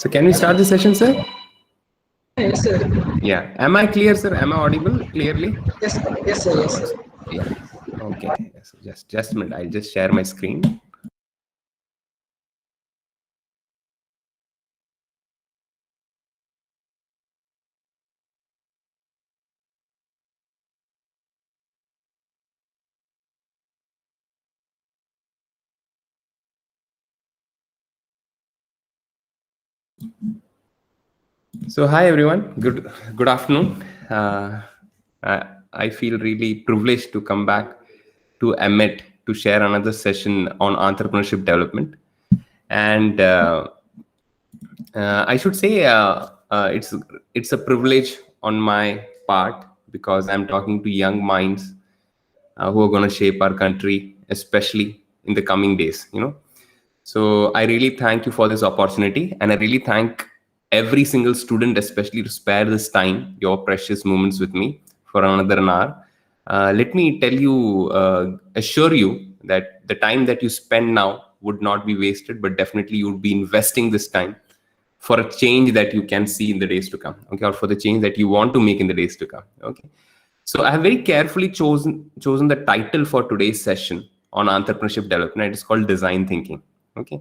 So can we start the session, sir? Yes, sir. Yeah. Am I clear, sir? Am I audible clearly? Yes, yes, sir. Yes, sir. Yeah. Okay. Yes. Just a minute. I'll just share my screen. So hi everyone. Good afternoon. I feel really privileged to come back to Emmet to share another session on entrepreneurship development. And I should say it's a privilege on my part because I'm talking to young minds who are going to shape our country, especially in the coming days. So I really thank you for this opportunity, and I really thank every single student, especially to spare this time, your precious moments with me for another an hour. Let me tell you, assure you that the time that you spend now would not be wasted, but definitely you would be investing this time for a change that you can see in the days to come, okay, or for the change that you want to make in the days to come, okay. So I have very carefully chosen the title for today's session on entrepreneurship development. It's called design thinking, okay.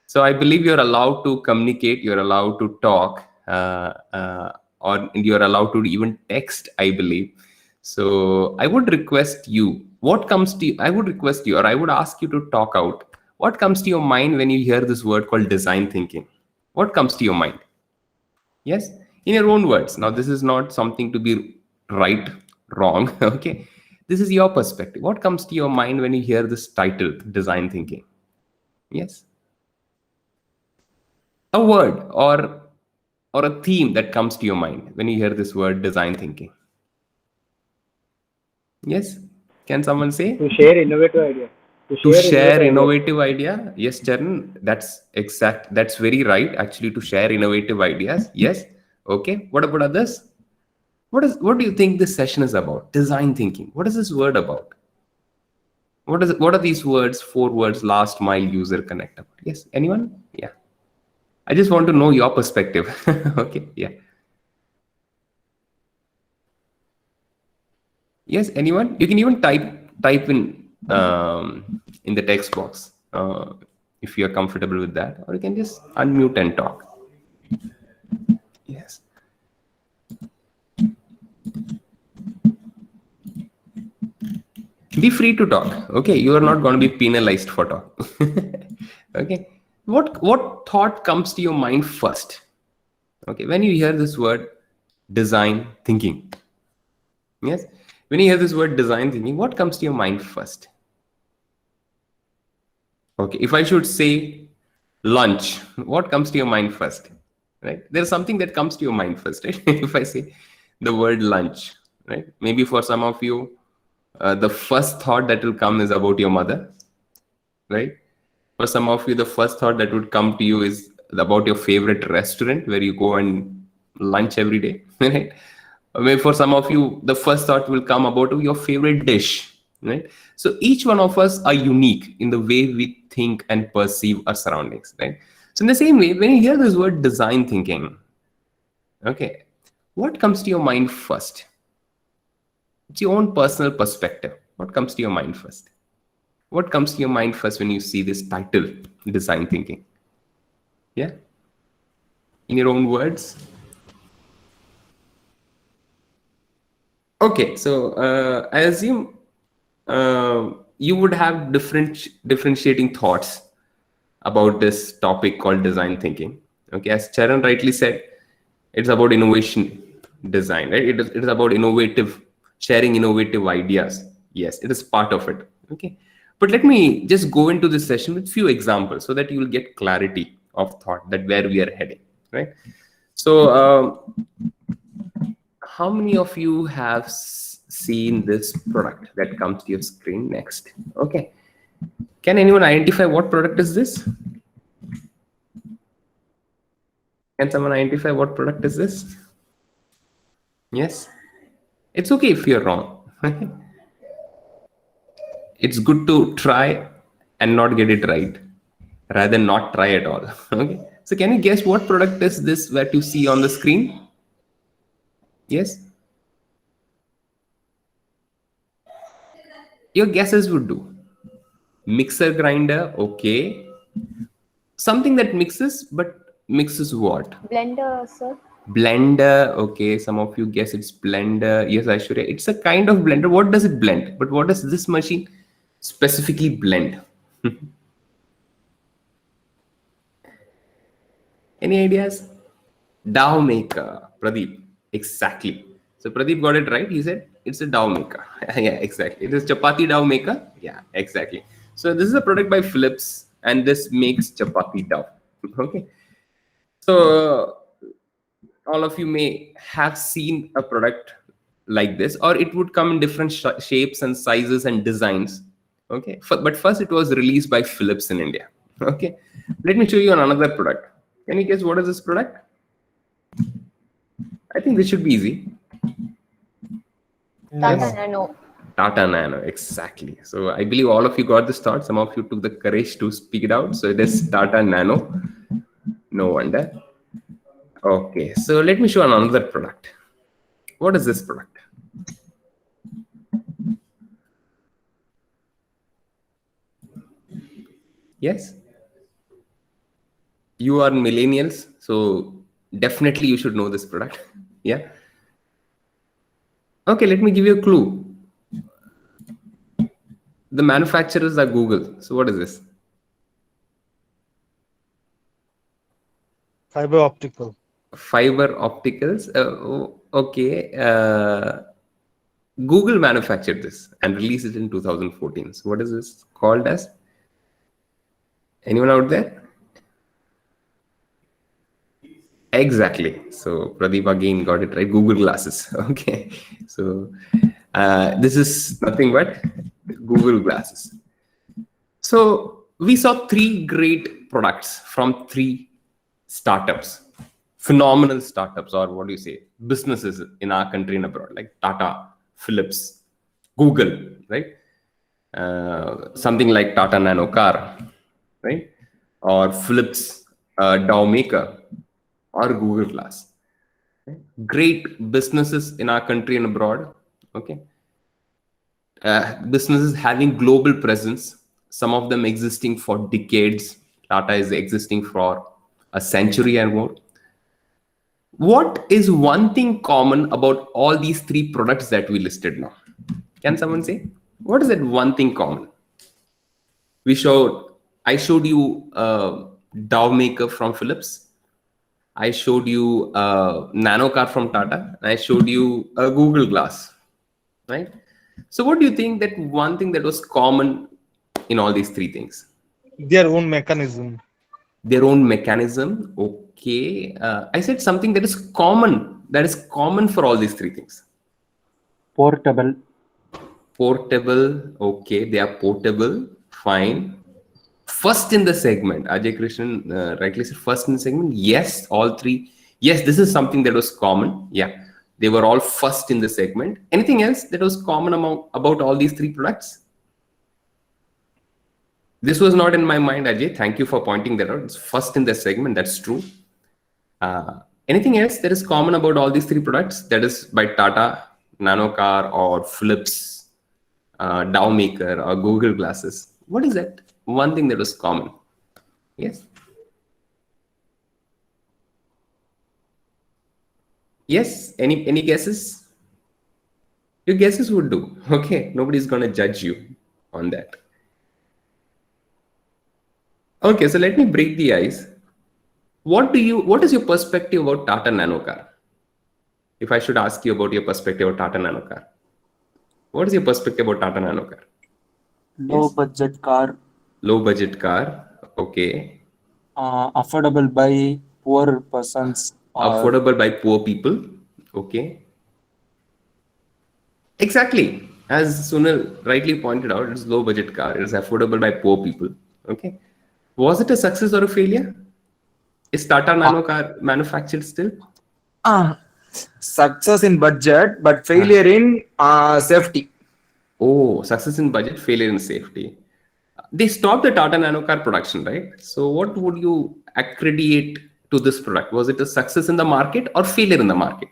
So I believe you're allowed to communicate, you're allowed to talk, or you're allowed to even text, I believe. So I would request you, what comes to you, I would request you, or I would ask you to talk out. What comes to your mind when you hear this word called design thinking? What comes to your mind? Yes, in your own words. Now, this is not something to be right, wrong. Okay, this is your perspective. What comes to your mind when you hear this title, design thinking? Yes, a word or a theme that comes to your mind when you hear this word, design thinking. Yes, can someone say? To share innovative idea. To To share share innovative idea. innovative idea. Yes, Charan, that's very right. Actually, to share innovative ideas. Yes. Okay, what about others? What do you think this session is about? Design thinking. What is this word about? What are these words, four words, last mile user connect about? Yes, anyone? Yeah. I just want to know your perspective. Okay, yeah. Yes, anyone? You can even type in the text box if you're comfortable with that, or you can just unmute and talk. Yes. Be free to talk. Okay, you are not going to be penalized for talk. Okay. What thought comes to your mind first? Okay, when you hear this word design thinking. Yes. When you hear this word design thinking, what comes to your mind first? Okay, if I should say lunch, what comes to your mind first? Right? There's something that comes to your mind first, right? If I say the word lunch, right? Maybe for some of you, the first thought that will come is about your mother, right? For some of you, the first thought that would come to you is about your favorite restaurant where you go and lunch every day, right? Or maybe for some of you, the first thought will come about your favorite dish, right? So each one of us are unique in the way we think and perceive our surroundings, right? So in the same way, when you hear this word design thinking, okay, what comes to your mind first? It's your own personal perspective. What comes to your mind first? What comes to your mind first when you see this title, design thinking? Yeah? In your own words? Okay, so I assume you would have differentiating thoughts about this topic called design thinking. Okay, as Charan rightly said, it's about innovation design, right? It is about sharing innovative ideas. Yes, it is part of it. Okay, but let me just go into this session with few examples so that you will get clarity of thought that where we are heading, right? So how many of you have seen this product that comes to your screen next? Okay, can anyone identify what product is this? Can someone identify what product is this? Yes, it's okay if you're wrong. It's good to try and not get it right rather than not try at all. Okay, So can you guess what product is this that you see on the screen? Yes? Your guesses would do. Mixer grinder, okay. Something that mixes, but mixes what? Blender, sir. Blender, okay. Some of you guess it's blender. Yes, Aishwarya, it's a kind of blender. What does it blend? But what does this machine specifically blend? Any ideas? Dough maker, Pradeep. Exactly. So Pradeep got it right. He said it's a dough maker. Yeah, exactly. It is chapati dough maker. Yeah, exactly. So this is a product by Philips, and this makes chapati dough. Okay. So all of you may have seen a product like this, or it would come in different shapes and sizes and designs. Okay. But first, it was released by Philips in India. Okay. Let me show you another product. Can you guess what is this product? I think this should be easy. Tata Nano. Tata Nano, exactly. So I believe all of you got this thought. Some of you took the courage to speak it out. So it is Tata Nano. No wonder. Okay, so let me show another product. What is this product? Yes? You are millennials, so definitely you should know this product. Yeah. Okay, let me give you a clue. The manufacturers are Google. So what is this? Fiber optical. Fiber opticals. Okay. Google manufactured this and released it in 2014. So what is this called as? Anyone out there? Exactly. So Pradeep again got it right. Google Glasses. Okay. So this is nothing but Google Glasses. So we saw three great products from three startups, phenomenal startups, or what do you say, businesses in our country and abroad, like Tata, Philips, Google, right? Something like Tata Nano car, right? Or Philips dough maker, or Google Glass. Okay? Great businesses in our country and abroad. Okay. Businesses having global presence, some of them existing for decades. Tata is existing for a century and more. What is one thing common about all these three products that we listed now? Can someone say? What is that one thing common? I showed you dough maker from Philips. I showed you a nano car from Tata. And I showed you a Google Glass, right? So what do you think that one thing that was common in all these three things? Their own mechanism. Their own mechanism. Okay. I said something that is common. That is common for all these three things. Portable. Portable. Okay. They are portable. Fine. First in the segment. Ajay Krishnan rightly said first in the segment. Yes, all three. Yes, this is something that was common. Yeah. They were all first in the segment. Anything else that was common about all these three products? This was not in my mind, Ajay. Thank you for pointing that out. It's first in the segment. That's true. Anything else that is common about all these three products? That is by Tata, Nano car, or Philips, dough maker, or Google Glasses. What is that? One thing that was common. Yes. Yes. Any guesses? Your guesses would do. Okay. Nobody's gonna judge you on that. Okay. So let me break the ice. What is your perspective about Tata Nano car? If I should ask you about your perspective about Tata Nano car, what is your perspective about Tata Nano car? Low budget car. Low budget car. Okay. Affordable by poor persons. Affordable by poor people. Okay. Exactly. As Sunil rightly pointed out, it's low budget car. It is affordable by poor people. Okay. Was it a success or a failure? Is Tata Nano car manufactured still? Success in budget, but failure in safety. Oh, success in budget, failure in safety. they stopped the Tata Nano car production, right? So what would you accredit to this product? Was it a success in the market or failure in the market?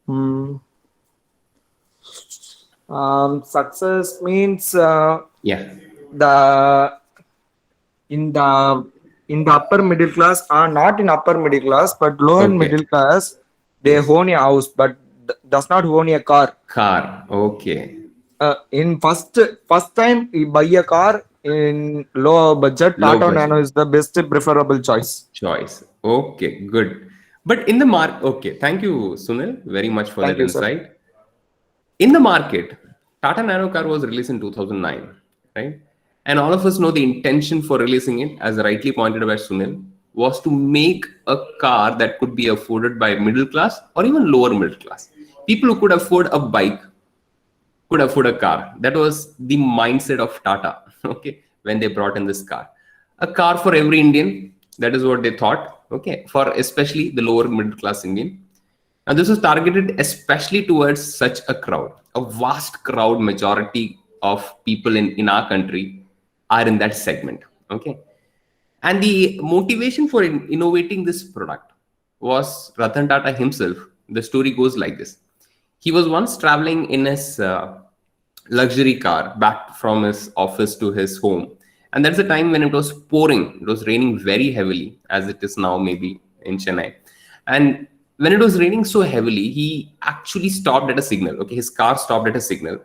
Hmm. Success means Yeah. the in the in the upper middle class, or not in upper middle class, but lower Okay. middle class, they Yes. own a house, but does not own a car. Car. Okay. In first time you buy a car in low budget, Low Tata budget Nano is the best preferable choice. choice. Okay, good. But in the market, okay, thank you, Sunil, very much for Thank that you, sir. insight. In the market, Tata Nano car was released in 2009, right? And all of us know the intention for releasing it, as rightly pointed out by Sunil, was to make a car that could be afforded by middle class or even lower middle class. People who could afford a bike could afford a car. That was the mindset of Tata, okay, when they brought in this car. A car for every Indian, that is what they thought, okay, for especially the lower middle class Indian. Now, this was targeted especially towards such a crowd. A vast crowd, majority of people in our country are in that segment, okay. And the motivation for innovating this product was Ratan Tata himself. The story goes like this. He was once traveling in his luxury car back from his office to his home. And that's the time when it was pouring. It was raining very heavily, as it is now, maybe in Chennai. And when it was raining so heavily, he actually stopped at a signal. Okay, his car stopped at a signal.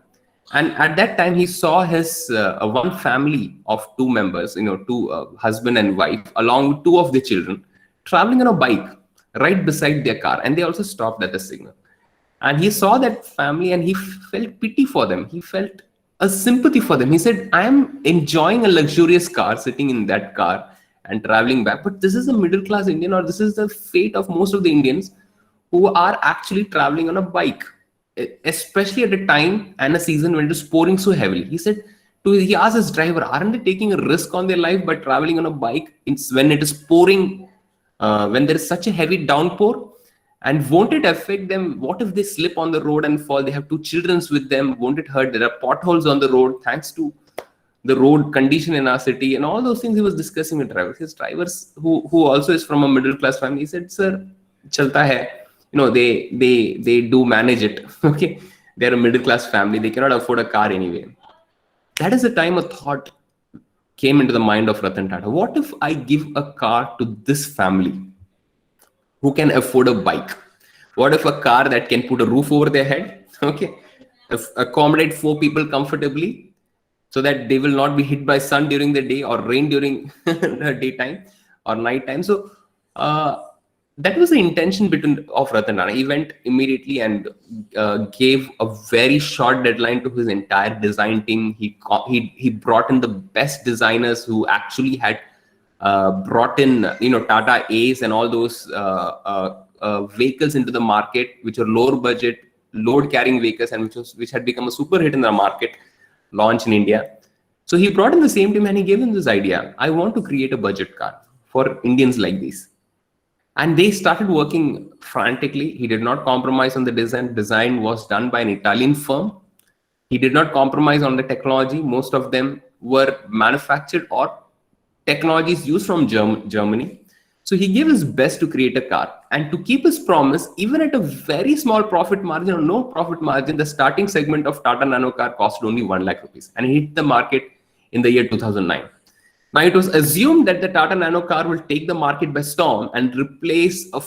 And at that time, he saw his one family of two members, two husband and wife, along with two of their children, traveling on a bike right beside their car. And they also stopped at the signal. And he saw that family and he felt pity for them. He felt a sympathy for them. He said, I am enjoying a luxurious car, sitting in that car and traveling back. But this is a middle class Indian, or this is the fate of most of the Indians who are actually traveling on a bike, especially at a time and a season when it is pouring so heavily. He asked his driver, aren't they taking a risk on their life by traveling on a bike when it is pouring, when there is such a heavy downpour? And won't it affect them? What if they slip on the road and fall? They have two children with them. Won't it hurt? There are potholes on the road thanks to the road condition in our city, and all those things he was discussing with drivers. His drivers, who also is from a middle class family, he said, "Sir, chalta hai." They do manage it. Okay, they're a middle class family. They cannot afford a car anyway. That is the time a thought came into the mind of Ratan Tata. What if I give a car to this family who can afford a bike? What if a car that can put a roof over their head, okay, accommodate 4 people comfortably, so that they will not be hit by sun during the day or rain during the daytime or nighttime? So that was the intention of Ratan Tata. He went immediately and gave a very short deadline to his entire design team. He brought in the best designers who actually had brought in Tata Ace and all those vehicles into the market, which are lower budget, load carrying vehicles, and which had become a super hit in the market launch in India. So he brought in the same team and he gave them this idea: I want to create a budget car for Indians like these. And they started working frantically. He did not compromise on the design. Design was done by an Italian firm. He did not compromise on the technology. Most of them were manufactured or technologies used from Germany. So he gave his best to create a car. And to keep his promise, even at a very small profit margin or no profit margin, the starting segment of Tata Nano car cost only 1 lakh rupees. And it hit the market in the year 2009. Now, it was assumed that the Tata Nano car will take the market by storm and replace a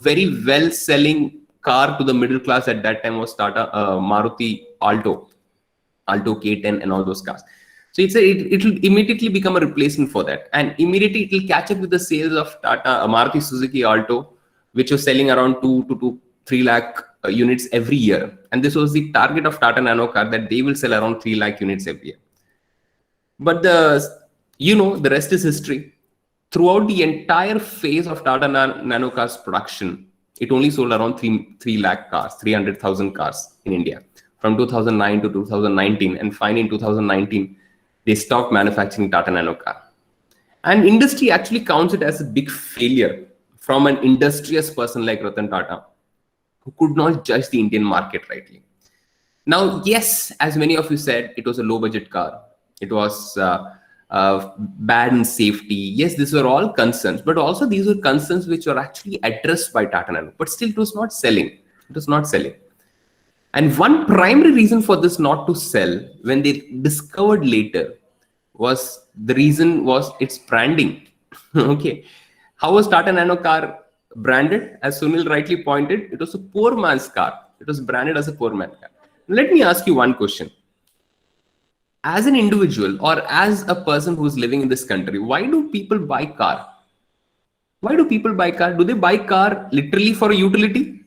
very well-selling car to the middle class at that time was Tata Maruti Alto K10 and all those cars. So it will immediately become a replacement for that. And immediately it will catch up with the sales of Tata Maruti Suzuki Alto, which was selling around 2 to 3 lakh units every year. And this was the target of Tata Nano car, that they will sell around 3 lakh units every year. But the rest is history. Throughout the entire phase of Tata Nano cars production, it only sold around 3 lakh cars, 300,000 cars in India from 2009 to 2019. And finally in 2019, they stopped manufacturing Tata Nano car. And industry actually counts it as a big failure from an industrious person like Ratan Tata, who could not judge the Indian market rightly. Now, yes, as many of you said, it was a low budget car. It was bad in safety. Yes, these were all concerns, but also these were concerns which were actually addressed by Tata Nano. But still, it was not selling. It was not selling. And one primary reason for this not to sell, when they discovered later, was the reason was its branding. Okay, how was Tata Nano car branded? As Sunil rightly pointed, it was a poor man's car. It was branded as a poor man's car. Let me ask you one question. As an individual or as a person who's living in this country, why do people buy car? Why do people buy car? Do they buy car literally for a utility?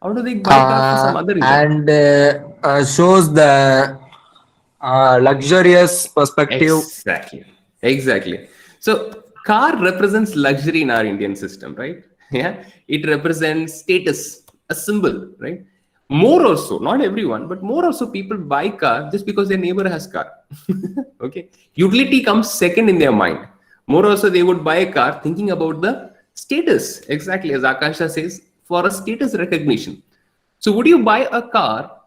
Or do they buy car for some other reason? And shows the luxurious perspective. Exactly. So car represents luxury in our Indian system, right? Yeah, it represents status, a symbol, right? More also, not everyone, but more also people buy car just because their neighbor has car. Okay, utility comes second in their mind. More also, they would buy a car thinking about the status, exactly as Akasha says, for a status recognition. So would you buy a car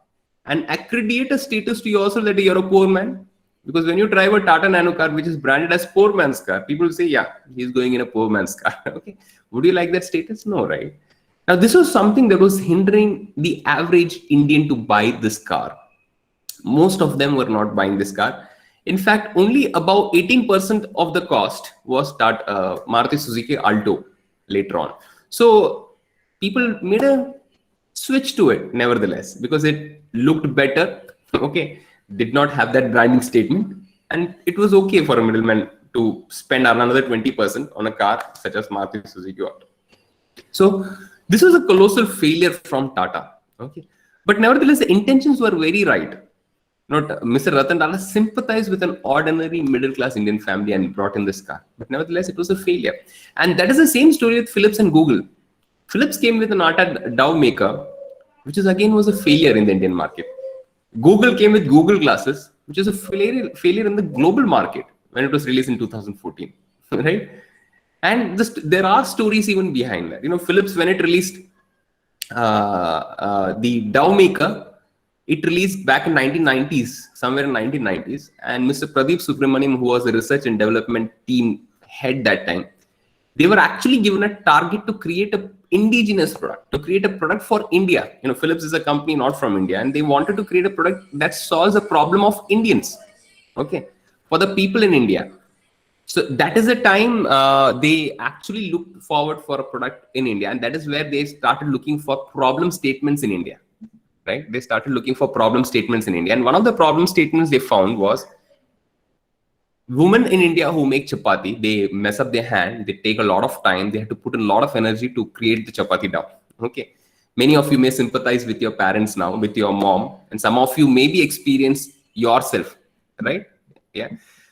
and accredit a status to yourself that you're a poor man? Because when you drive a Tata Nano car, which is branded as poor man's car, people say, yeah, he's going in a poor man's car. Okay, would you like that status? No, right? Now, this was something that was hindering the average Indian to buy this car. Most of them were not buying this car. In fact, only about 18% of the cost was Maruti Suzuki Alto later on. So people made a switch to it nevertheless because it looked better. Okay, did not have that branding statement, and it was okay for a middleman to spend another 20% on a car such as Maruti Suzuki Alto. So this was a colossal failure from Tata. Okay, but nevertheless, the intentions were very right. Not Mr. Ratan Tata sympathized with an ordinary middle-class Indian family and brought in this car. But nevertheless, it was a failure. And that is the same story with Philips and Google. Philips came with an ATA Dow maker, which is again was a failure in the Indian market. Google came with Google Glasses, which is a failure in the global market when it was released in 2014, right? And there are stories even behind that. You know, Philips, when it released the Dow maker, it released back in 1990s, somewhere in 1990s. And Mr. Pradeep Subramaniam, who was the research and development team head that time, they were actually given a target to create an indigenous product, to create a product for India. You know, Philips is a company not from India, and they wanted to create a product that solves a problem of Indians, okay, for the people in India. So that is the time they actually looked forward for a product in India, and that is where they started looking for problem statements in India, right? They started looking for problem statements in India, and one of the problem statements they found was women in India who make chapati, they mess up their hand, they take a lot of time, they have to put in a lot of energy to create the chapati dough. Okay. Many of you may sympathize with your parents now, with your mom, and some of you maybe experience yourself, right? Yeah.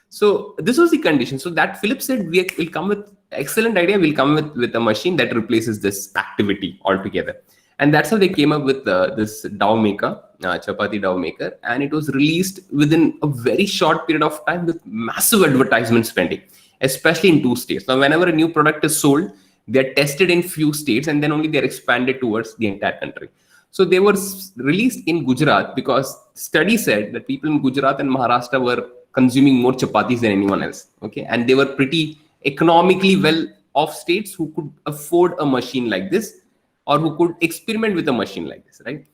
So this was the condition. So that Philips said, we'll come with excellent idea. We'll come with a machine that replaces this activity altogether. And that's how they came up with this dough maker, chapati dough maker. And it was released within a very short period of time with massive advertisement spending, especially in 2 states. Now, whenever a new product is sold, they're tested in few states and then only they're expanded towards the entire country. So they were released in Gujarat because study said that people in Gujarat and Maharashtra were consuming more chapatis than anyone else. Okay. And they were pretty economically well off states who could afford a machine like this, or who could experiment with a machine like this, right?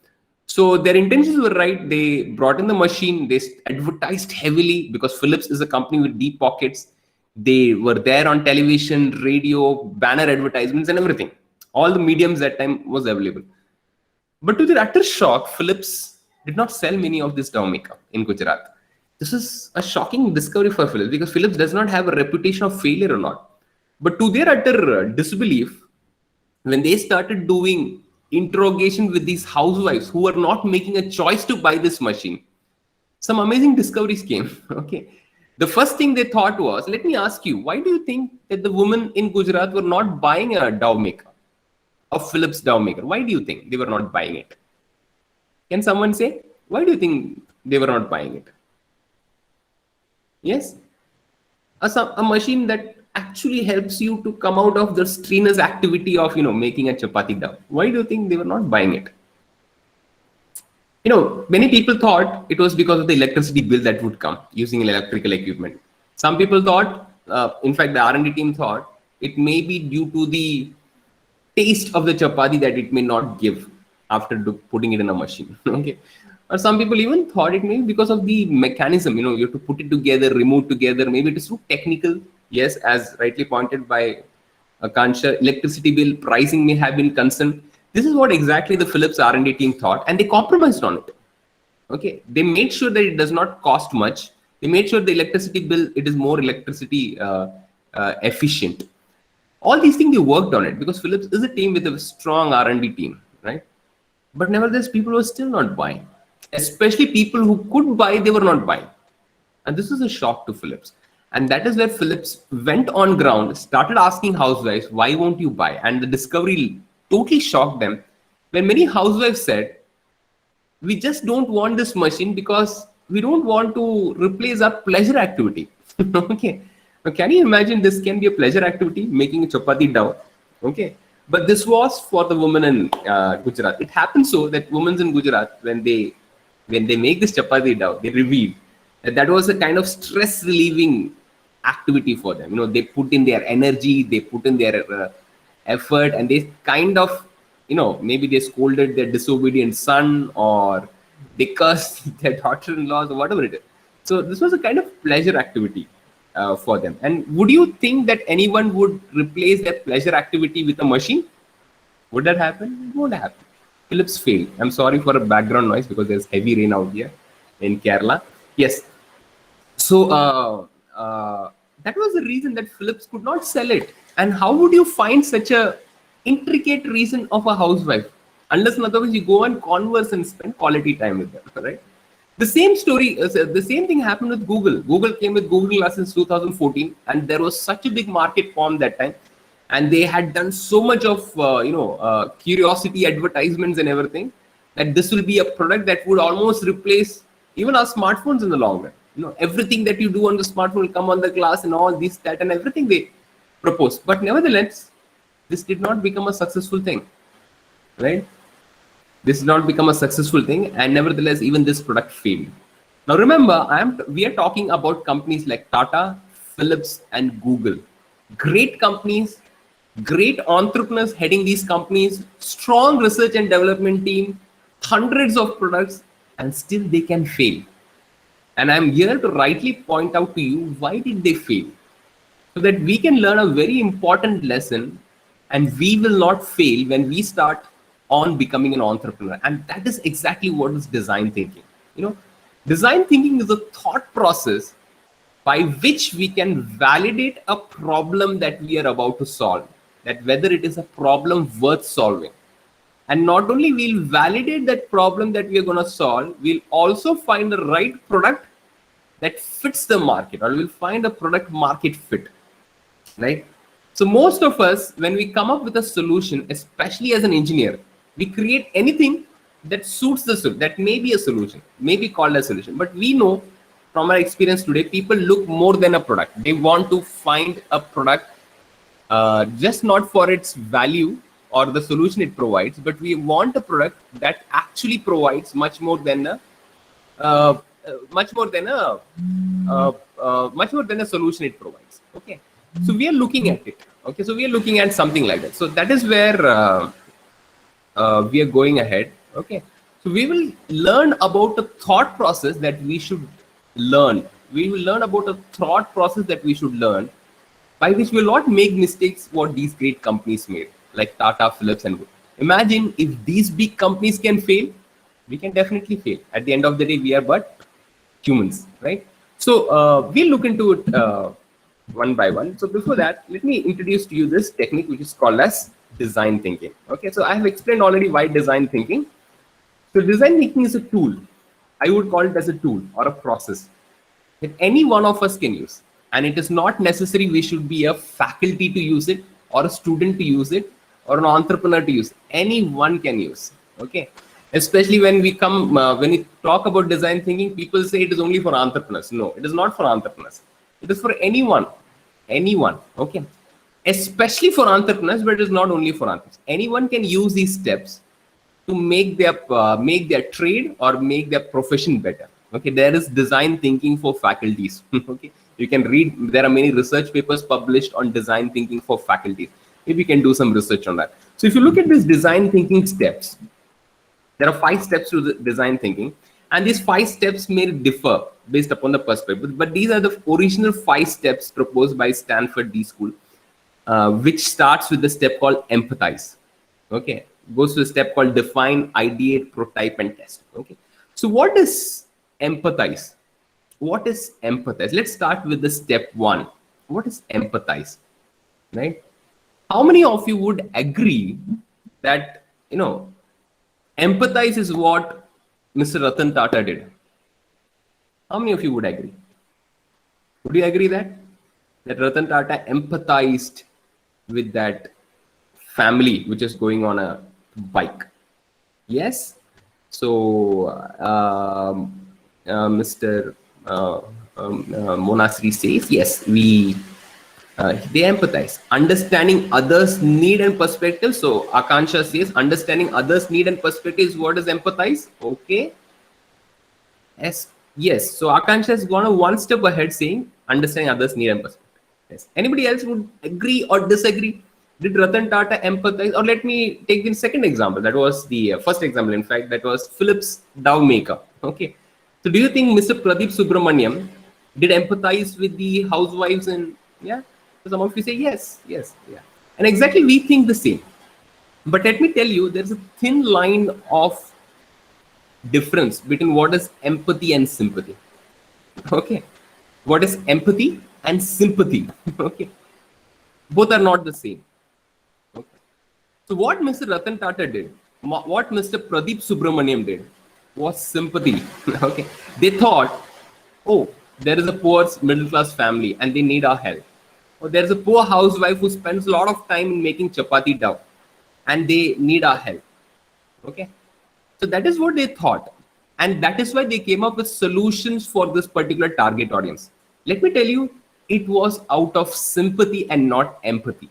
So their intentions were right. They brought in the machine. They advertised heavily because Philips is a company with deep pockets. They were there on television, radio, banner advertisements and everything. All the mediums that time was available. But to their utter shock, Philips did not sell many of this dough maker in Gujarat. This is a shocking discovery for Philips because Philips does not have a reputation of failure or not. But to their utter disbelief, when they started doing interrogation with these housewives who were not making a choice to buy this machine, some amazing discoveries came. Okay. The first thing they thought was, let me ask you, why do you think that the women in Gujarat were not buying a dough maker, a Philips dough maker? Why do you think they were not buying it? Can someone say, why do you think they were not buying it? Yes. A machine that actually helps you to come out of the strenuous activity of, making a chapati dough. Why do you think they were not buying it? Many people thought it was because of the electricity bill that would come using electrical equipment. Some people thought, in fact, the R&D team thought it may be due to the taste of the chapati that it may not give after putting it in a machine. Okay. Or some people even thought it may be because of the mechanism, you have to put it together, remove together. Maybe it is too technical. Yes, as rightly pointed by Akansha, electricity bill pricing may have been concerned. This is what exactly the Philips R&D team thought, and they compromised on it. Okay, they made sure that it does not cost much. They made sure the electricity bill, it is more electricity efficient. All these things they worked on it because Philips is a team with a strong R&D team, right? But nevertheless, people were still not buying. Especially people who could buy, they were not buying. And this is a shock to Philips. And that is where Philips went on ground, started asking housewives, why won't you buy? And the discovery totally shocked them. When many housewives said, we just don't want this machine because we don't want to replace our pleasure activity. Okay. Now, can you imagine this can be a pleasure activity, making a chapati dough? Okay. But this was for the women in Gujarat. It happens so that women in Gujarat, when they make this chapati dough, they reveal that was a kind of stress relieving activity for them. They put in their energy, they put in their effort, and they kind of, maybe they scolded their disobedient son or they cursed their daughter-in-laws or whatever it is. So this was a kind of pleasure activity for them. And would you think that anyone would replace their pleasure activity with a machine? Would that happen? It won't happen. Philips failed. I'm sorry for a background noise because there's heavy rain out here in Kerala. Yes. So that was the reason that Philips could not sell it. And how would you find such a intricate reason of a housewife? Unless in other words, you go and converse and spend quality time with them, right? The same story, the same thing happened with Google. Google came with Google Glass in 2014, and there was such a big market formed that time. And they had done so much of, curiosity advertisements and everything, that this will be a product that would almost replace even our smartphones in the long run. Everything that you do on the smartphone will come on the glass and all this, that, and everything they proposed. But nevertheless, this did not become a successful thing, right? This did not become a successful thing, and nevertheless, even this product failed. Now remember, we are talking about companies like Tata, Philips, and Google. Great companies, great entrepreneurs heading these companies, strong research and development team, hundreds of products, and still they can fail. And I'm here to rightly point out to you, why did they fail? So that we can learn a very important lesson, and we will not fail when we start on becoming an entrepreneur. And that is exactly what is design thinking. Design thinking is a thought process by which we can validate a problem that we are about to solve, that whether it is a problem worth solving. And not only we'll validate that problem that we are going to solve, we'll also find the right product that fits the market, or we'll find a product market fit, right? So most of us, when we come up with a solution, especially as an engineer, we create anything that suits the solution, that may be a solution, may be called a solution. But we know from our experience today, people look more than a product. They want to find a product just not for its value or the solution it provides, but we want a product that actually provides much more than a solution it provides. Okay, so we are looking at it. Okay, so we are looking at something like that. So that is where we are going ahead. Okay, so we will learn about the thought process that we should learn. We will learn about a thought process that we should learn, by which we will not make mistakes what these great companies made, like Tata, Philips, and Google. Imagine if these big companies can fail, we can definitely fail. At the end of the day, we are but humans, right? So we'll look into it one by one. So before that, let me introduce to you this technique, which is called as design thinking. Okay, so I have explained already why design thinking. So design thinking is a tool. I would call it as a tool or a process that any one of us can use. And it is not necessary we should be a faculty to use it, or a student to use it, or an entrepreneur to use it. Anyone can use. Okay, especially when we talk about design thinking, people say it is only for entrepreneurs. No, it is not for entrepreneurs. It is for anyone. Okay, especially for entrepreneurs, but it is not only for entrepreneurs. Anyone can use these steps to make their trade or make their profession better. Okay, there is design thinking for faculties. Okay, you can read. There are many research papers published on design thinking for faculties. Maybe you can do some research on that. So if you look at these design thinking steps, there are 5 steps to the design thinking, and these 5 steps may differ based upon the perspective. But these are the original 5 steps proposed by Stanford D School, which starts with the step called empathize. Okay, goes to a step called define, ideate, prototype, and test. Okay, so what is empathize? What is empathize? Let's start with the step 1. What is empathize? Right? How many of you would agree that empathize is what Mr. Ratan Tata did? How many of you would agree? Would you agree that Ratan Tata empathized with that family which is going on a bike? Yes. So Mr. Monasri says yes. They empathize, understanding others' need and perspective. So Akansha says understanding others' need and perspective is what is empathize. Okay. Yes. So Akansha has gone one step ahead, saying understanding others' need and perspective. Yes. Anybody else would agree or disagree? Did Ratan Tata empathize? Or let me take the second example. That was the first example. In fact, that was Philips dove maker. Okay. So do you think Mr. Pradeep Subramaniam did empathize with the housewives and yeah? So some of you say yes, yeah. And exactly we think the same. But let me tell you, there's a thin line of difference between what is empathy and sympathy. Okay. What is empathy and sympathy? Okay. Both are not the same. Okay. So what Mr. Ratan Tata did, what Mr. Pradeep Subramaniam did was sympathy. Okay. They thought, oh, there is a poor middle class family and they need our help. Or there's a poor housewife who spends a lot of time in making chapati dough and they need our help. Okay. So that is what they thought. And that is why they came up with solutions for this particular target audience. Let me tell you, it was out of sympathy and not empathy.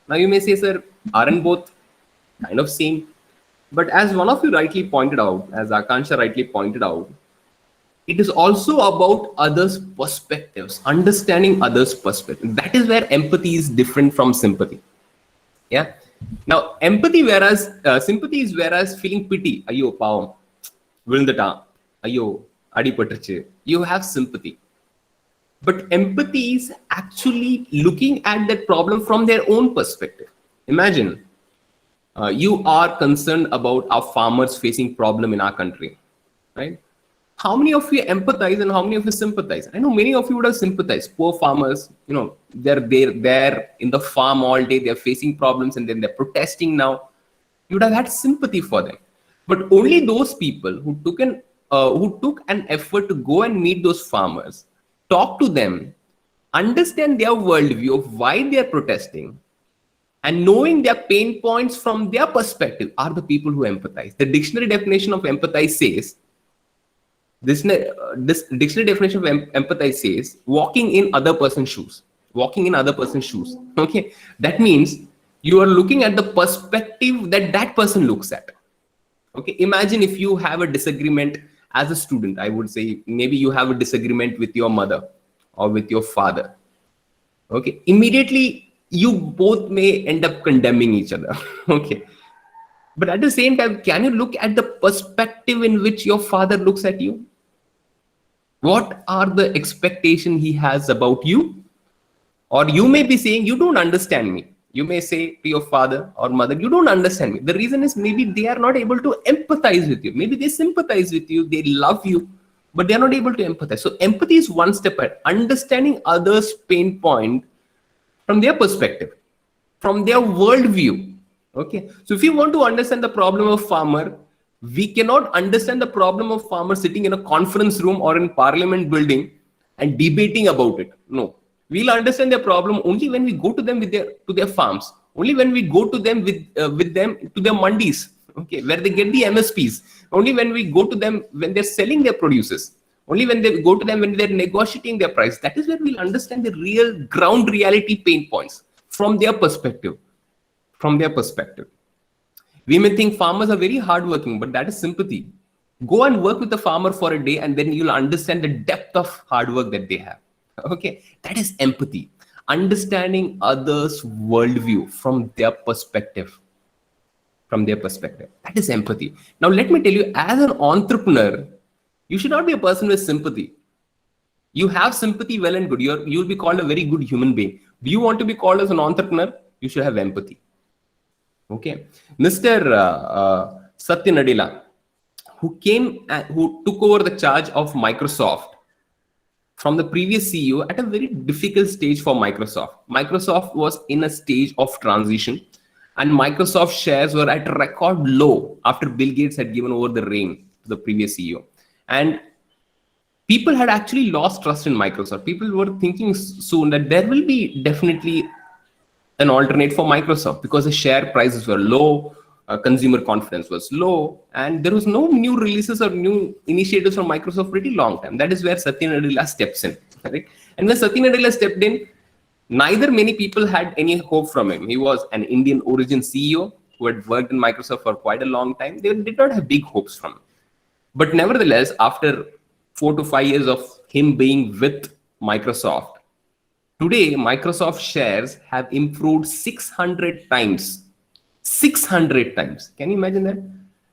Now you may say, sir, aren't both kind of same? But as one of you rightly pointed out, as Akansha rightly pointed out, it is also about others' perspectives, understanding others' perspective. That is where empathy is different from sympathy. Yeah. Now, empathy, whereas sympathy is whereas feeling pity. Ayyo, pavam, vilundata. Ayyo, adi patruchu. You have sympathy. But empathy is actually looking at that problem from their own perspective. Imagine you are concerned about our farmers facing problem in our country, right? How many of you empathize and how many of you sympathize? I know many of you would have sympathized. Poor farmers, they're there in the farm all day, they're facing problems and then they're protesting now. You would have had sympathy for them. But only those people who took an effort to go and meet those farmers, talk to them, understand their worldview of why they're protesting, and knowing their pain points from their perspective are the people who empathize. The dictionary definition of empathize says, this dictionary definition of empathize says walking in other person's shoes. Walking in other person's shoes. Okay, that means you are looking at the perspective that person looks at. Okay, imagine if you have a disagreement as a student. I would say maybe you have a disagreement with your mother or with your father. Okay, immediately you both may end up condemning each other. Okay, but at the same time, can you look at the perspective in which your father looks at you? What are the expectations he has about you? Or you may be saying, you don't understand me. You may say to your father or mother, you don't understand me. The reason is maybe they are not able to empathize with you. Maybe they sympathize with you, they love you, but they are not able to empathize. So empathy is one step ahead, understanding others' pain point from their perspective, from their worldview. Okay, so if you want to understand the problem of farmer, we cannot understand the problem of farmer sitting in a conference room or in parliament building and debating about it. No, we'll understand their problem only when we go to them to their farms, only when we go to them with them to their mandis, okay, where they get the MSPs, only when we go to them when they're selling their produces, only when they go to them when they're negotiating their price. That is where we'll understand the real ground reality pain points from their perspective. We may think farmers are very hardworking, but that is sympathy. Go and work with a farmer for a day, and then you'll understand the depth of hard work that they have. Okay, that is empathy. Understanding others' worldview from their perspective. From their perspective. That is empathy. Now, let me tell you, as an entrepreneur, you should not be a person with sympathy. You have sympathy, well and good. You'll be called a very good human being. Do you want to be called as an entrepreneur? You should have empathy. Okay, Mr. Satya Nadella, who took over the charge of Microsoft from the previous CEO at a very difficult stage for Microsoft. Microsoft was in a stage of transition, and Microsoft shares were at record low after Bill Gates had given over the reign to the previous CEO. And people had actually lost trust in Microsoft. People were thinking soon that there will be definitely an alternate for Microsoft because the share prices were low, consumer confidence was low, and there was no new releases or new initiatives from Microsoft pretty long time. That is where Satya Nadella steps in, right? And when Satya Nadella stepped in, neither many people had any hope from him. He was an Indian origin CEO who had worked in Microsoft for quite a long time. They did not have big hopes from him. But nevertheless, after 4 to 5 years of him being with Microsoft, today, Microsoft shares have improved 600 times. 600 times. Can you imagine that?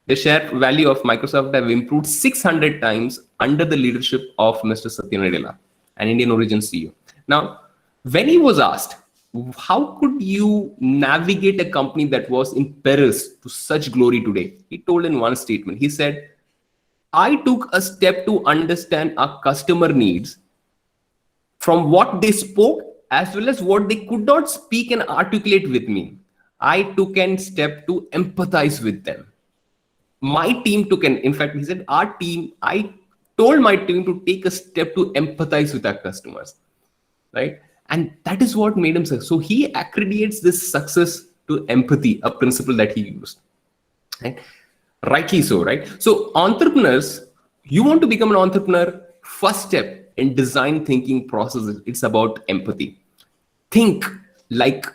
The share value of Microsoft have improved 600 times under the leadership of Mr. Satya Nadella, an Indian origin CEO. Now, when he was asked, how could you navigate a company that was in perils to such glory today? He told in one statement, he said, I took a step to understand our customer needs from what they spoke as well as what they could not speak and articulate with me. I took a step to empathize with them. My team took in fact, he said, I told my team to take a step to empathize with our customers, right? And that is what made him successful. So he accreditates this success to empathy, a principle that he used, right? Rightly so, right? So entrepreneurs, you want to become an entrepreneur, first step in design thinking process, it's about empathy. Think like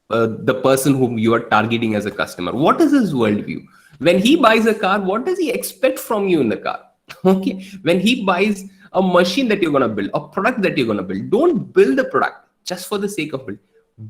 the person whom you are targeting as a customer. What is his worldview? When he buys a car, what does he expect from you in the car? Okay. When he buys a machine that you're going to build, a product that you're going to build, don't build a product just for the sake of build.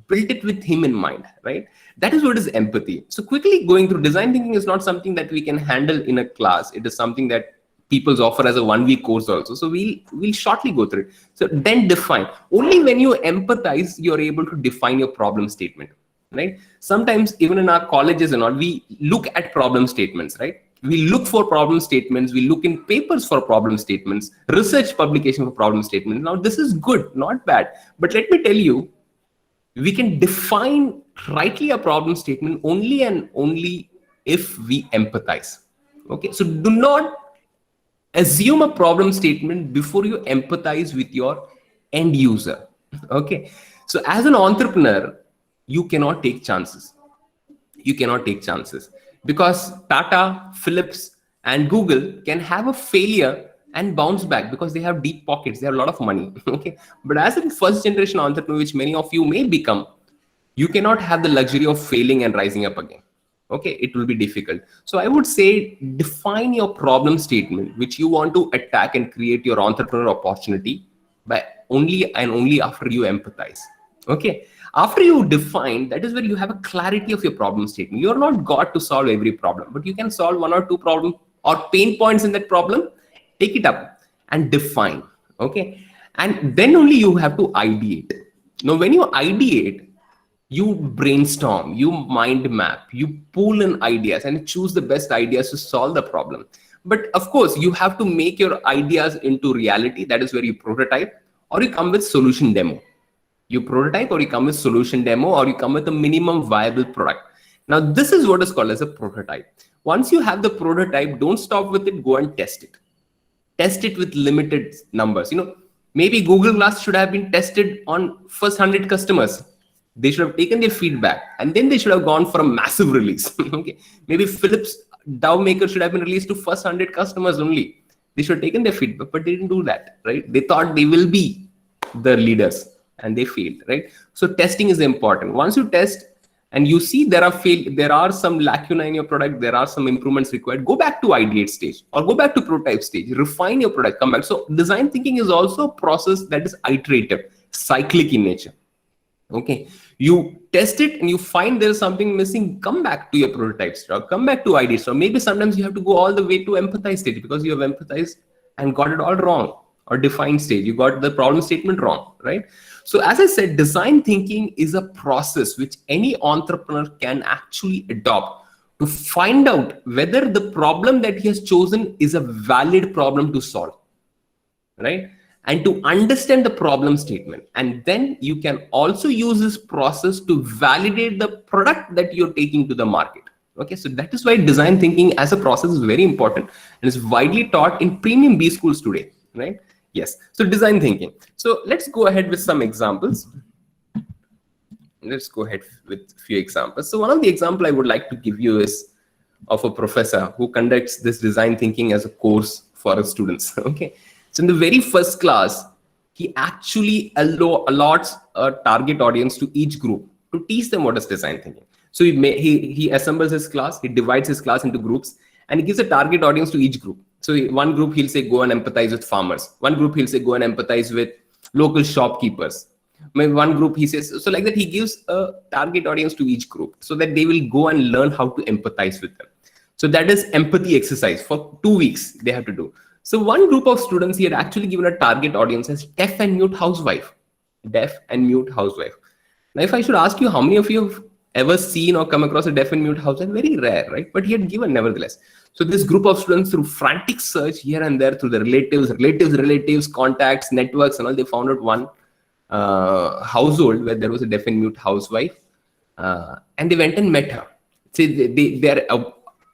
Build it with him in mind, right? That is what is empathy. So quickly going through design thinking is not something that we can handle in a class. It is something that people offer as a 1-week course also. So we'll shortly go through it. So then define. Only when you empathize, you're able to define your problem statement, right? Sometimes even in our colleges and all, we look at problem statements, right? We look for problem statements. We look in papers for problem statements, research publication for problem statements. Now this is good, not bad. But let me tell you, we can define rightly a problem statement only and only if we empathize. Okay, so do not assume a problem statement before you empathize with your end user. Okay, so as an entrepreneur, you cannot take chances. You cannot take chances because Tata, Philips, and Google can have a failure and bounce back because they have deep pockets. They have a lot of money. Okay, but as a first generation entrepreneur, which many of you may become, you cannot have the luxury of failing and rising up again. Okay, it will be difficult. So I would say define your problem statement which you want to attack and create your entrepreneur opportunity by only and only after you empathize. Okay, after you define, that is where you have a clarity of your problem statement. You're not got to solve every problem, but you can solve 1 or 2 problems or pain points in that problem. Take it up and define. Okay, and then only you have to ideate. Now when you ideate, you brainstorm, you mind map, you pull in ideas and choose the best ideas to solve the problem. But of course, you have to make your ideas into reality. That is where you prototype or you come with solution demo. You prototype or you come with solution demo or you come with a minimum viable product. Now, this is what is called as a prototype. Once you have the prototype, don't stop with it, go and test it. Test it with limited numbers. Maybe Google Glass should have been tested on first 100 customers. They should have taken their feedback and then they should have gone for a massive release. Okay, maybe Philips Dow Maker should have been released to first 100 customers only. They should have taken their feedback, but they didn't do that, right? They thought they will be the leaders and they failed, right? So testing is important. Once you test, and you see there are some lacuna in your product, there are some improvements required, go back to ideate stage or go back to prototype stage, refine your product, come back. So design thinking is also a process that is iterative, cyclic in nature. Okay, you test it and you find there's something missing, come back to your prototype stage or come back to ideate, or maybe sometimes you have to go all the way to empathize stage because you have empathized and got it all wrong, or define stage, you got the problem statement wrong, right? So as I said, design thinking is a process which any entrepreneur can actually adopt to find out whether the problem that he has chosen is a valid problem to solve, right? And to understand the problem statement. And then you can also use this process to validate the product that you're taking to the market. Okay, so that is why design thinking as a process is very important and is widely taught in premium B schools today, right? Yes, so design thinking. So let's go ahead with some examples. Let's go ahead with a few examples. So one of the example I would like to give you is of a professor who conducts this design thinking as a course for his students. Okay, so in the very first class, he actually allots a target audience to each group to teach them what is design thinking. So he assembles his class, he divides his class into groups, and he gives a target audience to each group. So one group he'll say go and empathize with farmers. One group he'll say go and empathize with local shopkeepers. Maybe one group he says, so like that he gives a target audience to each group so that they will go and learn how to empathize with them. So that is empathy exercise for 2 weeks they have to do. So one group of students he had actually given a target audience as deaf and mute housewife. Deaf and mute housewife. Now if I should ask you how many of you have ever seen or come across a deaf and mute housewife, very rare, right? But he had given nevertheless. So this group of students, through frantic search here and there through the relatives, contacts, networks and all, they found out one household where there was a deaf and mute housewife, and they went and met her. So their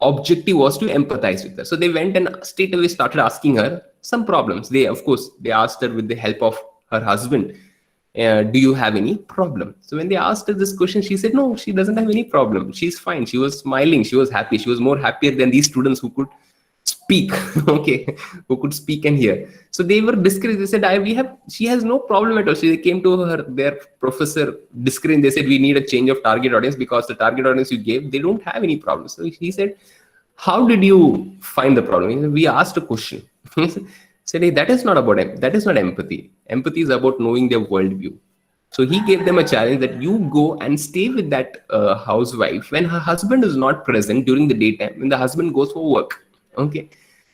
objective was to empathize with her. So they went and straight away started asking her some problems. They asked her with the help of her husband, do you have any problem? So when they asked her this question, she said, no, she doesn't have any problem. She's fine. She was smiling. She was happy. She was more happier than these students who could speak, okay, who could speak and hear. So they were discouraged. They said, she has no problem at all. So they came to their professor discouraged. They said, we need a change of target audience because the target audience you gave, they don't have any problem. So he said, how did you find the problem? He said, we asked a question. Said, hey, that is not empathy. Empathy is about knowing their worldview. So he gave them a challenge that you go and stay with that housewife when her husband is not present during the daytime, when the husband goes for work. Okay,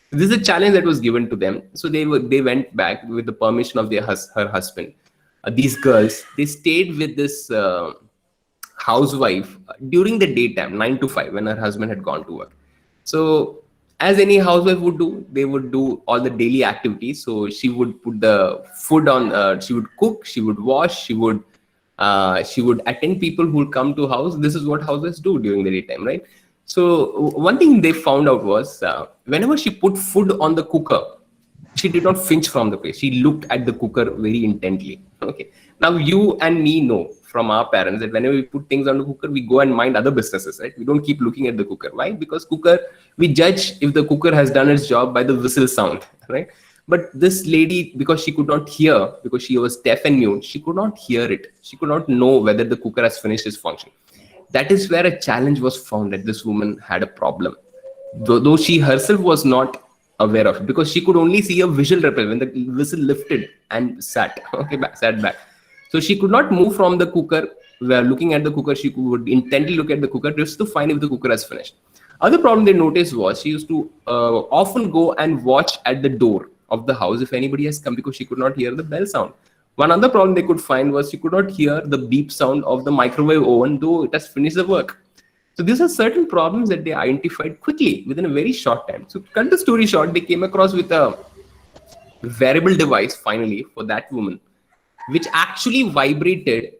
this is a challenge that was given to them. So they went back with the permission of her husband. These girls, they stayed with this housewife during the daytime, 9 to 5, when her husband had gone to work. So as any housewife would do, they would do all the daily activities. So she would put the food on, she would cook, she would wash, she would attend people who will come to house. This is what housewives do during the daytime, right? So one thing they found out was whenever she put food on the cooker, she did not flinch from the place. She looked at the cooker very intently. Okay. Now you and me know from our parents that whenever we put things on the cooker, we go and mind other businesses, right? We don't keep looking at the cooker. Why? Because we judge if the cooker has done its job by the whistle sound, right? But this lady, because she could not hear, because she was deaf and mute, she could not hear it. She could not know whether the cooker has finished its function. That is where a challenge was found, that this woman had a problem. Though she herself was not aware of it, because she could only see a visual representation when the whistle lifted and sat back. So she could not move from the cooker. Where looking at the cooker, she would intently look at the cooker just to find if the cooker has finished. Other problem they noticed was she used to often go and watch at the door of the house if anybody has come, because she could not hear the bell sound. One other problem they could find was she could not hear the beep sound of the microwave oven, though it has finished the work. So these are certain problems that they identified quickly within a very short time. So cut the story short, they came across with a wearable device finally for that woman, which actually vibrated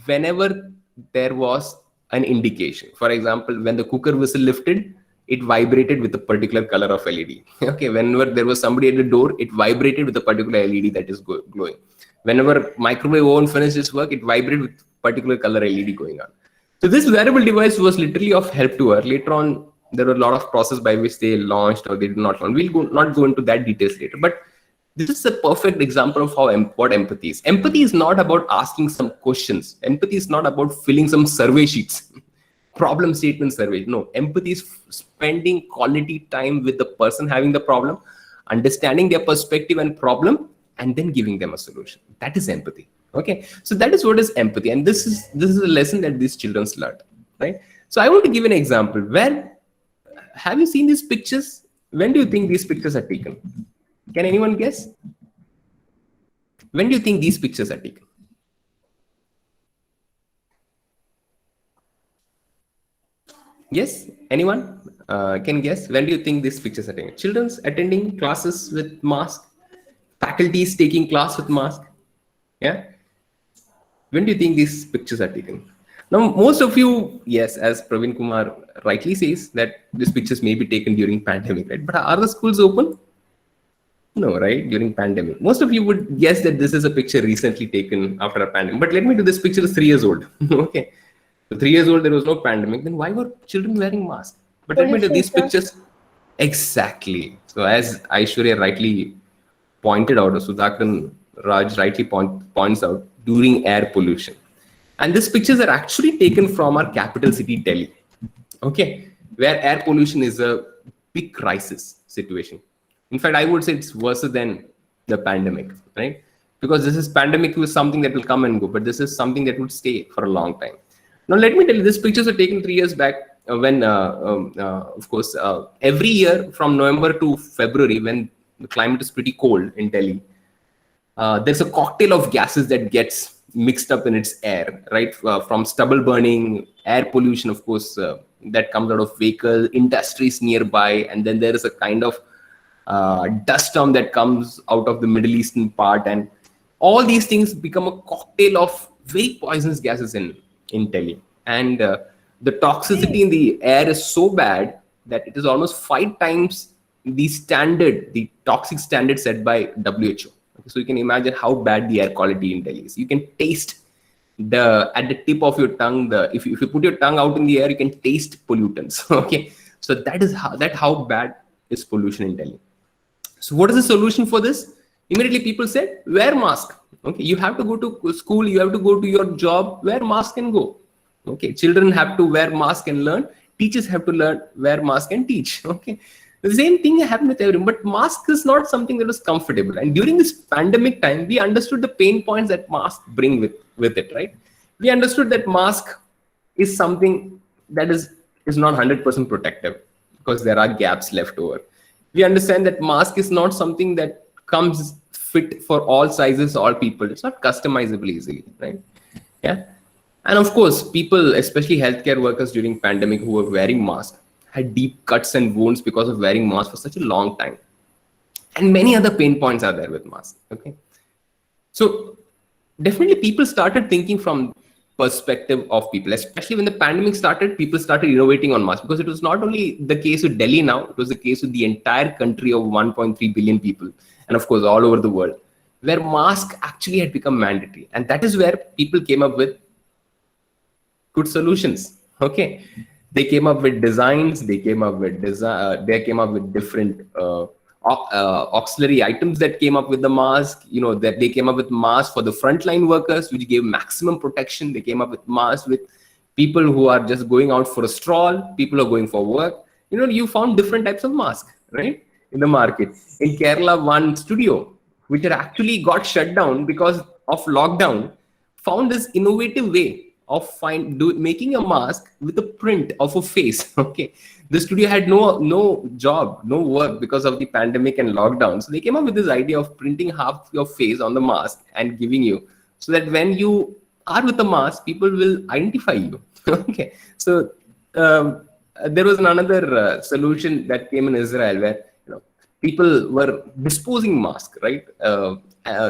whenever there was an indication. For example, when the cooker whistle lifted, it vibrated with a particular color of LED. Okay, whenever there was somebody at the door, it vibrated with a particular LED that is glowing. Whenever microwave oven finished its work, it vibrated with particular color LED going on. So this wearable device was literally of help to her. Later on, there were a lot of process by which they launched or they did not launch. We'll not go into that details later. But this is a perfect example of how what empathy is. Empathy is not about asking some questions. Empathy is not about filling some survey sheets, problem statement survey. No, empathy is spending quality time with the person having the problem, understanding their perspective and problem, and then giving them a solution. That is empathy. Okay, so that is what is empathy, and this is a lesson that these children learned, right? So I want to give an example. Where have you seen these pictures? When do you think these pictures are taken? Can anyone guess? When do you think these pictures are taken? Yes, anyone can guess? When do you think these pictures are taken? Children's attending classes with mask, faculties taking class with mask. Yeah. When do you think these pictures are taken? Now, most of you, yes, as Praveen Kumar rightly says, that these pictures may be taken during pandemic, right? But are the schools open? No, right? During pandemic. Most of you would guess that this is a picture recently taken after a pandemic. But let me do this picture is 3 years old. Okay. So 3 years old, there was no pandemic. Then why were children wearing masks? But let me do these pictures. Exactly. So as Aishwarya rightly pointed out, or Sudhakan Raj rightly points out, during air pollution. And these pictures are actually taken from our capital city, Delhi. Okay. Where air pollution is a big crisis situation. In fact, I would say it's worse than the pandemic, right? Because this is pandemic was something that will come and go, but this is something that would stay for a long time. Now, let me tell you, these pictures were taken 3 years back when, of course, every year from November to February, when the climate is pretty cold in Delhi, there's a cocktail of gases that gets mixed up in its air, right? From stubble burning, air pollution, of course, that comes out of vehicle, industries nearby, and then there is a kind of dust storm that comes out of the Middle Eastern part, and all these things become a cocktail of very poisonous gases in Delhi. And the toxicity in the air is so bad that it is almost 5 times the toxic standard set by WHO. Okay, so you can imagine how bad the air quality in Delhi is. You can taste at the tip of your tongue, if you put your tongue out in the air, you can taste pollutants. Okay, so that is how bad is pollution in Delhi. So what is the solution for this? Immediately people said, wear mask. Okay, you have to go to school, you have to go to your job, wear mask and go. Okay, children have to wear mask and learn. Teachers have to wear mask and teach. Okay, the same thing happened with everyone. But mask is not something that was comfortable. And during this pandemic time, we understood the pain points that mask bring with it, right? We understood that mask is something that is not 100% protective because there are gaps left over. We understand that mask is not something that comes fit for all sizes, all people. It's not customizable easily, right? Yeah. And of course, people, especially healthcare workers during pandemic who were wearing masks, had deep cuts and wounds because of wearing masks for such a long time. And many other pain points are there with masks. Okay. So definitely people started thinking from perspective of people, especially when the pandemic started, people started innovating on masks, because it was not only the case with Delhi now, it was the case with the entire country of 1.3 billion people, and of course all over the world, where masks actually had become mandatory. And that is where people came up with good solutions. Okay, they came up with designs, they came up with different auxiliary items that came up with the mask. You know, that they came up with masks for the frontline workers, which gave maximum protection. They came up with masks with people who are just going out for a stroll, people who are going for work. You know, you found different types of masks, right, in the market. In Kerala, one studio, which had actually got shut down because of lockdown, found this innovative way of making a mask with a print of a face. Okay, the studio had no job, no work because of the pandemic and lockdown. So they came up with this idea of printing half your face on the mask and giving you, so that when you are with the mask, people will identify you. Okay, so there was another solution that came in Israel where people were disposing masks, right?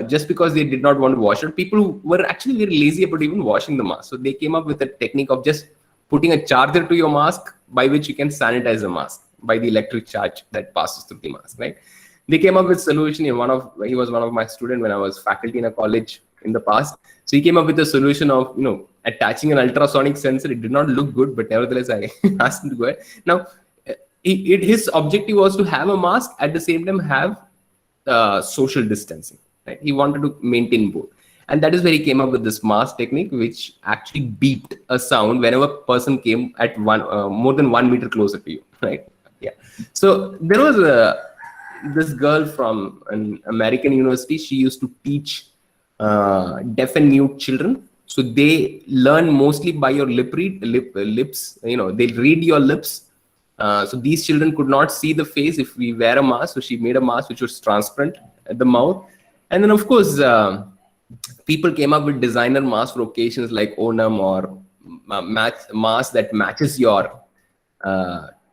Just because they did not want to wash it. People who were actually very lazy about even washing the mask. So they came up with a technique of just putting a charger to your mask by which you can sanitize the mask by the electric charge that passes through the mask, right? They came up with solution. He was one of my students when I was faculty in a college in the past. So he came up with a solution of, attaching an ultrasonic sensor. It did not look good, but nevertheless, I asked him to go ahead. Now, his objective was to have a mask, at the same time have social distancing, right? He wanted to maintain both. And that is where he came up with this mask technique, which actually beeped a sound whenever a person came at more than 1 meter closer to you, right? Yeah. So there was this girl from an American university. She used to teach deaf and mute children. So they learn mostly by your lips. They read your lips. So these children could not see the face if we wear a mask. So she made a mask which was transparent at the mouth. And then, of course, people came up with designer masks for occasions like Onam, or mask that matches your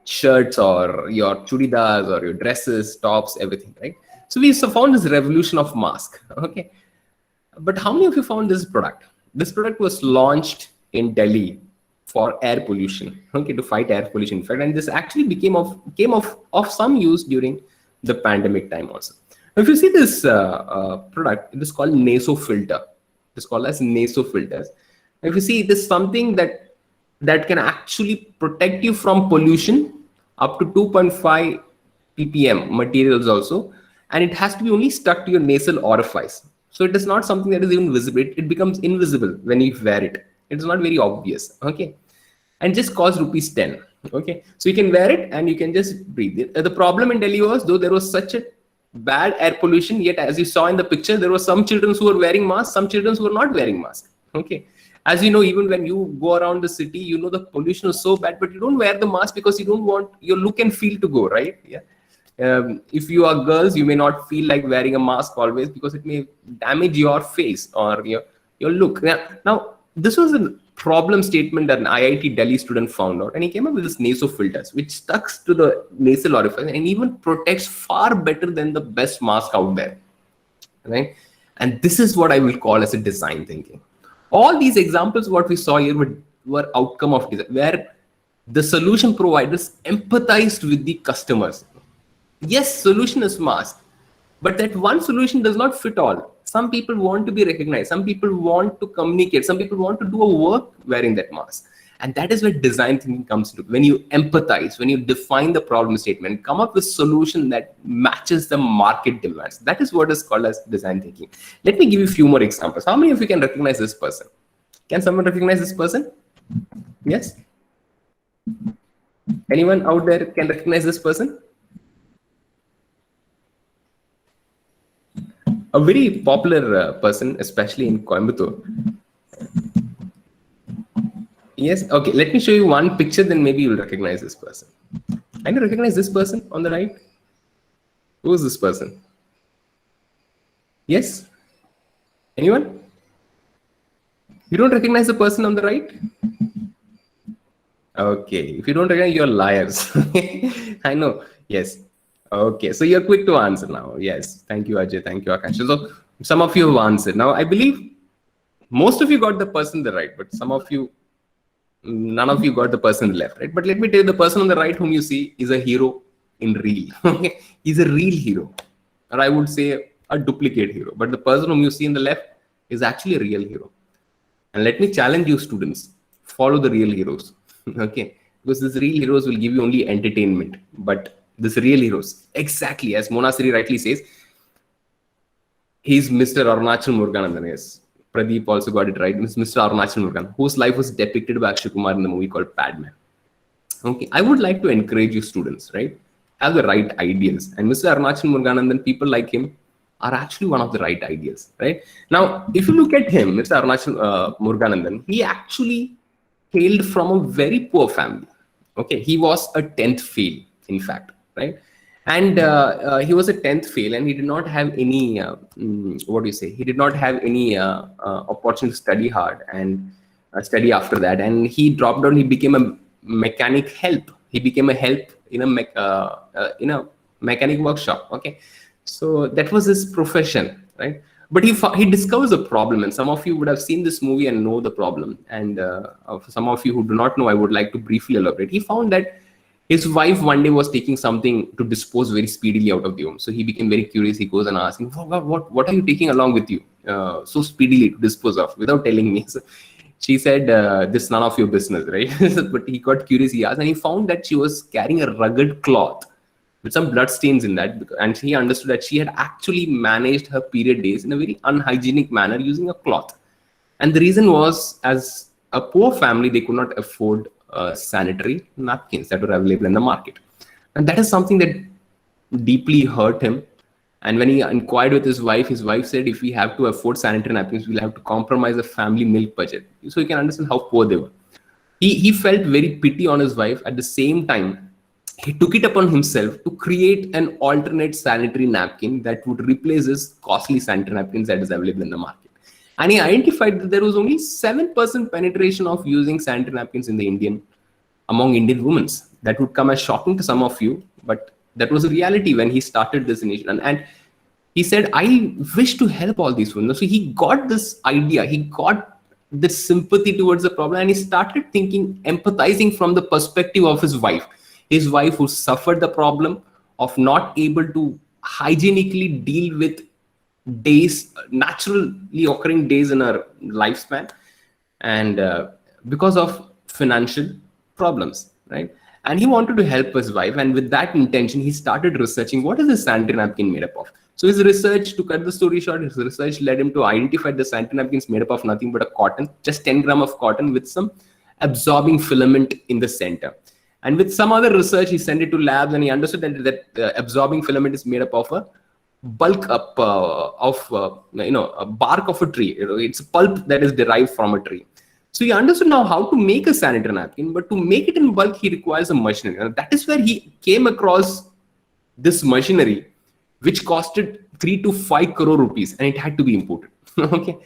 shirts or your churidars or your dresses, tops, everything, right? So we found this revolution of mask. Okay. But how many of you found this product? This product was launched in Delhi for air pollution, okay, to fight air pollution. In fact, and this actually came of some use during the pandemic time also. Now, if you see this product, it is called NasoFilter. It's called as NasoFilters. If you see, it is something that can actually protect you from pollution up to 2.5 ppm materials also, and it has to be only stuck to your nasal orifice. So it is not something that is even visible. It becomes invisible when you wear it. It's not very obvious, okay? And just cost rupees 10, okay? So you can wear it and you can just breathe it. The problem in Delhi was, though there was such a bad air pollution, yet as you saw in the picture, there were some children who were wearing masks, some children who were not wearing masks, okay? As you know, even when you go around the city, you know the pollution is so bad, but you don't wear the mask because you don't want your look and feel to go, right? Yeah. If you are girls, you may not feel like wearing a mask always because it may damage your face or your look. Now, this was a problem statement that an IIT Delhi student found out, and he came up with this NasoFilters, which stucks to the nasal orifice and even protects far better than the best mask out there, right? And this is what I will call as a design thinking. All these examples, what we saw here, were outcome of design, where the solution providers empathized with the customers. Yes, solution is mask, but that one solution does not fit all. Some people want to be recognized. Some people want to communicate. Some people want to do a work wearing that mask. And that is where design thinking comes into. When you empathize, when you define the problem statement, come up with a solution that matches the market demands. That is what is called as design thinking. Let me give you a few more examples. How many of you can recognize this person? Can someone recognize this person? Yes? Anyone out there can recognize this person? A very popular person, especially in Coimbatore. Yes, okay, let me show you one picture, then maybe you'll recognize this person. Can you recognize this person on the right? Who is this person? Yes? Anyone? You don't recognize the person on the right? Okay, if you don't recognize, you're liars. I know, yes. Okay, so you're quick to answer now. Yes, thank you, Ajay. Thank you, Akash. So some of you have answered. Now, I believe most of you got the person on the right, but some of you, none of you got the person on the left, right? But let me tell you, the person on the right whom you see is a hero in real. Okay, he's a real hero, or I would say a duplicate hero. But the person whom you see in the left is actually a real hero. And let me challenge you, students: follow the real heroes. Okay, because these real heroes will give you only entertainment, but this real heroes, exactly as Monasiri rightly says, he's Mr. Arunachal Muruganathan. Yes, Pradeep also got it right. Mr. Arunachal Muruganathan, whose life was depicted by Akshay Kumar in the movie called Padman. Okay, I would like to encourage you students, right? Have the right ideas. And Mr. Arunachal Muruganathan, people like him are actually one of the right ideas, right? Now, if you look at him, Mr. Arunachal Muruganathan, he actually hailed from a very poor family. Okay, he was a 10th fail, in fact. Right, and he was a 10th fail, and he did not have any what do you say? He did not have any opportunity to study hard and study after that, and he dropped out. He became a mechanic help. He became a help in a mechanic workshop. Okay, so that was his profession, right? But he discovers a problem, and some of you would have seen this movie and know the problem. And for some of you who do not know, I would like to briefly elaborate. He found that his wife one day was taking something to dispose very speedily out of the home. So he became very curious. He goes and asks him, what are you taking along with you so speedily to dispose of without telling me? So she said, this is none of your business, right? But he got curious. He asked, and he found that she was carrying a rugged cloth with some blood stains in that, and he understood that she had actually managed her period days in a very unhygienic manner using a cloth. And the reason was, as a poor family, they could not afford sanitary napkins that were available in the market. And that is something that deeply hurt him. And when he inquired with his wife said, if we have to afford sanitary napkins, we'll have to compromise the family milk budget. So you can understand how poor they were. He felt very pity on his wife. At the same time, he took it upon himself to create an alternate sanitary napkin that would replace his costly sanitary napkins that is available in the market. And he identified that there was only 7% penetration of using sanitary napkins among Indian women. That would come as shocking to some of you, but that was a reality when he started this initiative. And he said, I wish to help all these women. So he got this idea, he got this sympathy towards the problem, and he started thinking, empathizing from the perspective of his wife who suffered the problem of not able to hygienically deal with days, naturally occurring days in her lifespan, and because of financial problems, right? And he wanted to help his wife, and with that intention, he started researching what is the sanitary napkin made up of. So his research, to cut the story short, his research led him to identify the sanitary napkins made up of nothing but a cotton, just 10 grams of cotton with some absorbing filament in the center. And with some other research, he sent it to labs, and he understood that absorbing filament is made up of a bulk up of a bark of a tree. It's a pulp that is derived from a tree. So he understood now how to make a sanitary napkin, but to make it in bulk, he requires a machinery. And that is where he came across this machinery, which costed 3 to 5 crore rupees, and it had to be imported. Okay,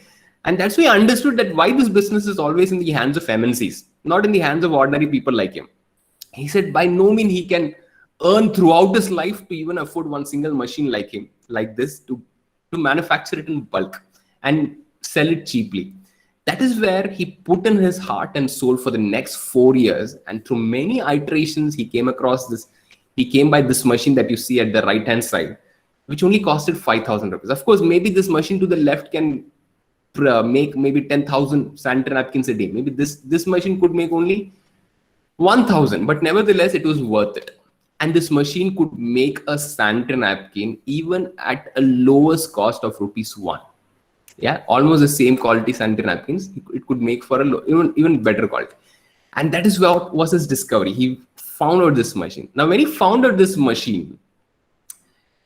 and that's why he understood that why this business is always in the hands of MNCs, not in the hands of ordinary people like him. He said by no means he can earn throughout his life to even afford one single machine like him, like this, to manufacture it in bulk and sell it cheaply. That is where he put in his heart and soul for the next 4 years. And through many iterations, he came across this. He came by this machine that you see at the right hand side, which only costed 5,000 rupees. Of course, maybe this machine to the left can make maybe 10,000 sanitary napkins a day. Maybe this machine could make only 1,000, but nevertheless, it was worth it. And this machine could make a sanitary napkin even at a lowest cost of ₹1. Yeah, almost the same quality sanitary napkins it could make for even better quality. And that is what was his discovery. He found out this machine. Now, when he found out this machine,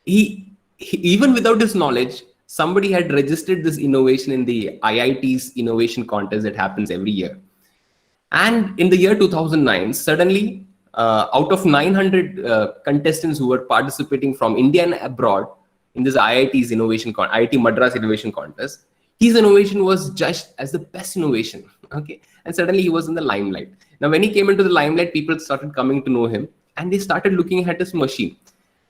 he even without his knowledge, somebody had registered this innovation in the IIT's innovation contest that happens every year. And in the year 2009, suddenly, out of 900 contestants who were participating from India and abroad in this IIT's IIT Madras Innovation Contest, his innovation was judged as the best innovation. Okay, and suddenly he was in the limelight. Now, when he came into the limelight, people started coming to know him, and they started looking at his machine.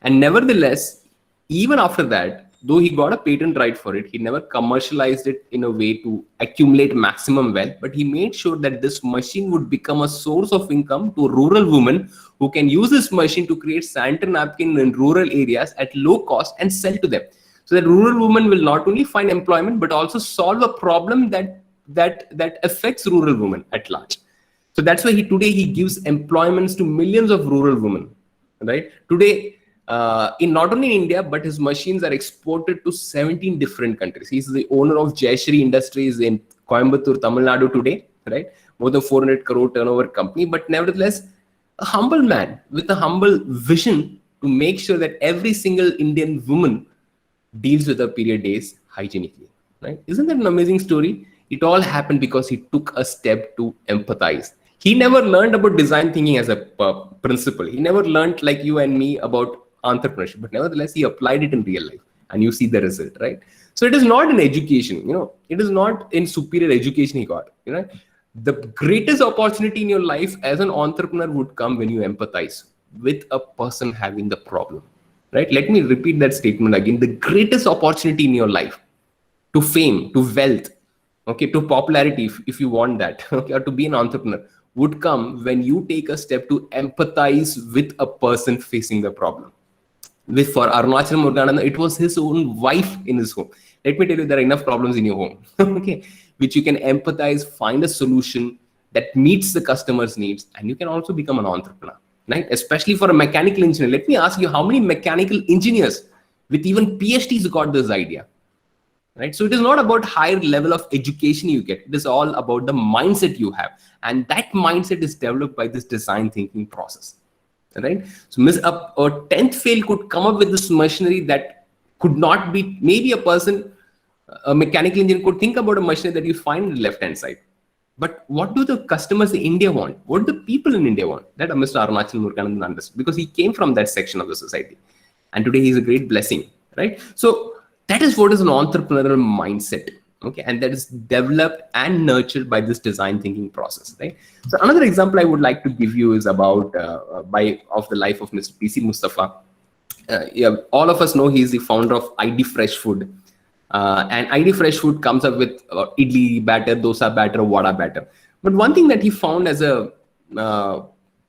And nevertheless, even after that, though he got a patent right for it, he never commercialized it in a way to accumulate maximum wealth, but he made sure that this machine would become a source of income to rural women who can use this machine to create sanitary napkins in rural areas at low cost and sell to them. So that rural women will not only find employment, but also solve a problem that affects rural women at large. So that's why today he gives employments to millions of rural women, right? Today, in not only India, but his machines are exported to 17 different countries. He's the owner of Jayashree Industries in Coimbatore, Tamil Nadu today, right? More than 400 crore turnover company, but nevertheless, a humble man with a humble vision to make sure that every single Indian woman deals with her period days hygienically, right? Isn't that an amazing story? It all happened because he took a step to empathize. He never learned about design thinking as a principle. He never learned like you and me about entrepreneurship, but nevertheless, he applied it in real life, and you see the result, right? So it is not in education, it is not in superior education he got, the greatest opportunity in your life as an entrepreneur would come when you empathize with a person having the problem, right? Let me repeat that statement again. The greatest opportunity in your life to fame, to wealth, okay, to popularity, if you want that, okay, or to be an entrepreneur, would come when you take a step to empathize with a person facing the problem. For Arunachal Muruganathan, it was his own wife in his home. Let me tell you, there are enough problems in your home, okay, which you can empathize, find a solution that meets the customer's needs, and you can also become an entrepreneur. right? Especially for a mechanical engineer. Let me ask you, how many mechanical engineers with even PhDs got this idea, right? So it is not about higher level of education you get. It is all about the mindset you have. And that mindset is developed by this design thinking process, right? So a 10th fail could come up with this machinery that could not be, maybe a mechanical engineer could think about a machinery that you find on the left-hand side. But what do the customers in India want? What do the people in India want? That Mr. Arunachal Muruganathan understood, because he came from that section of the society. And today he's a great blessing, right? So that is what is an entrepreneurial mindset, okay? And that is developed and nurtured by this design thinking process, right? So another example I would like to give you is about of the life of Mr. PC Mustafa. Yeah, all of us know he's the founder of ID Fresh Food. And ID Fresh Food comes up with idli batter, dosa batter, vada batter. But one thing that he found as a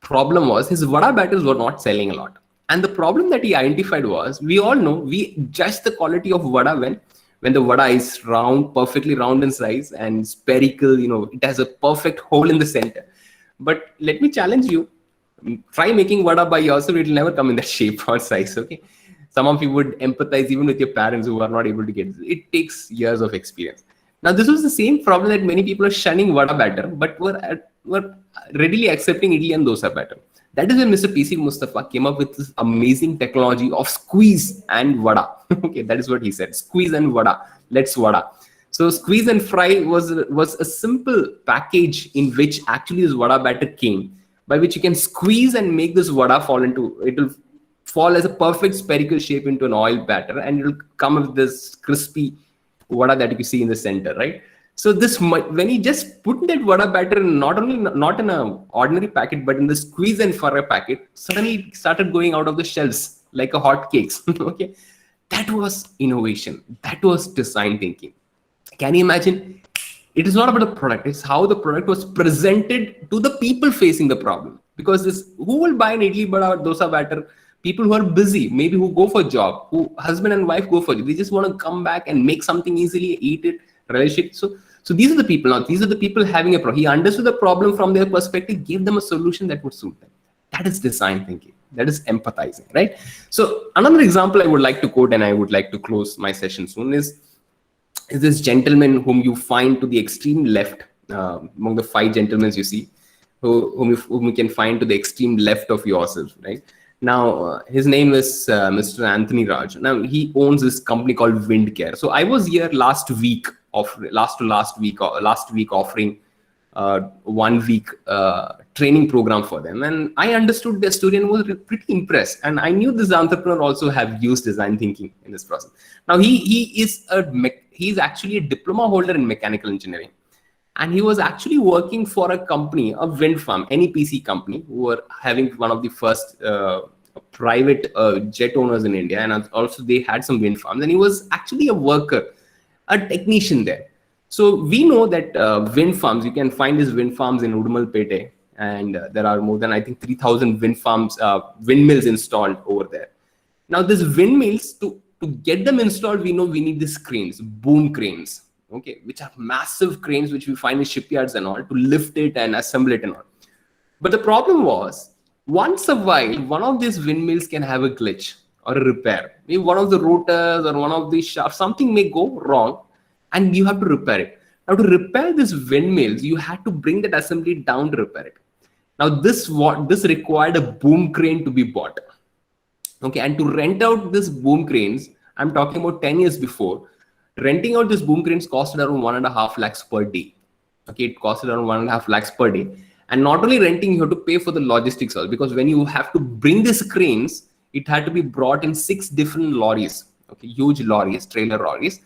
problem was his vada batters were not selling a lot. And the problem that he identified was, we all know, we judge the quality of vada when the vada is round, perfectly round in size and spherical, it has a perfect hole in the center. But let me challenge you, try making vada by yourself, it will never come in that shape or size, okay? Some of you would empathize even with your parents who are not able to get it. It takes years of experience. Now, this was the same problem that many people are shunning vada batter, but were readily accepting idli and dosa batter. That is when Mr. PC Mustafa came up with this amazing technology of squeeze and vada. Okay, that is what he said. Squeeze and vada. Let's vada. So squeeze and fry was a simple package in which actually this vada batter came, by which you can squeeze and make this vada it'll fall as a perfect spherical shape into an oil batter, and it'll come with this crispy vada that you can see in the center, right? So when he just put that vada batter not in an ordinary packet, but in the squeeze and fry packet, suddenly it started going out of the shelves like a hot cakes. Okay, that was innovation. That was design thinking. Can you imagine? It is not about the product. It's how the product was presented to the people facing the problem. Because who will buy an idli vada or dosa batter? People who are busy, maybe who go for a job, who husband and wife go for it. They just want to come back and make something easily, eat it, relish it. So these are the people. Now, these are the people having a problem. He understood the problem from their perspective, gave them a solution that would suit them. That is design thinking. That is empathizing, right? So another example I would like to quote, and I would like to close my session soon, is this gentleman whom you find to the extreme left, among the 5 gentlemen you see, whom you can find to the extreme left of yourself, right? Now, his name is Mr. Anthony Raj. Now, he owns this company called Windcare. So I was here last week offering 1 week training program for them. And I understood their story and was pretty impressed. And I knew this entrepreneur also have used design thinking in this process. Now, he's actually a diploma holder in mechanical engineering. And he was actually working for a company, a wind farm, NEPC company, who were having one of the first private jet owners in India. And also they had some wind farms. And he was actually a worker, a technician there. So we know that wind farms, you can find these wind farms in Udumalpete. And there are more than, I think, 3,000 windmills installed over there. Now, these windmills, to get them installed, we know we need these cranes, boom cranes. Okay, which are massive cranes which we find in shipyards and all, to lift it and assemble it and all. But the problem was, once a while, one of these windmills can have a glitch or a repair. Maybe one of the rotors or one of the shafts, something may go wrong, and you have to repair it. Now, to repair these windmills, you had to bring that assembly down to repair it. Now, this required a boom crane to be bought. Okay, and to rent out these boom cranes, I'm talking about 10 years before, renting out this boom cranes costed around 1.5 lakhs per day. Okay, it costed around 1.5 lakhs per day. And not only renting, you have to pay for the logistics also, because when you have to bring these cranes, it had to be brought in 6 different lorries. Okay, huge lorries, trailer lorries.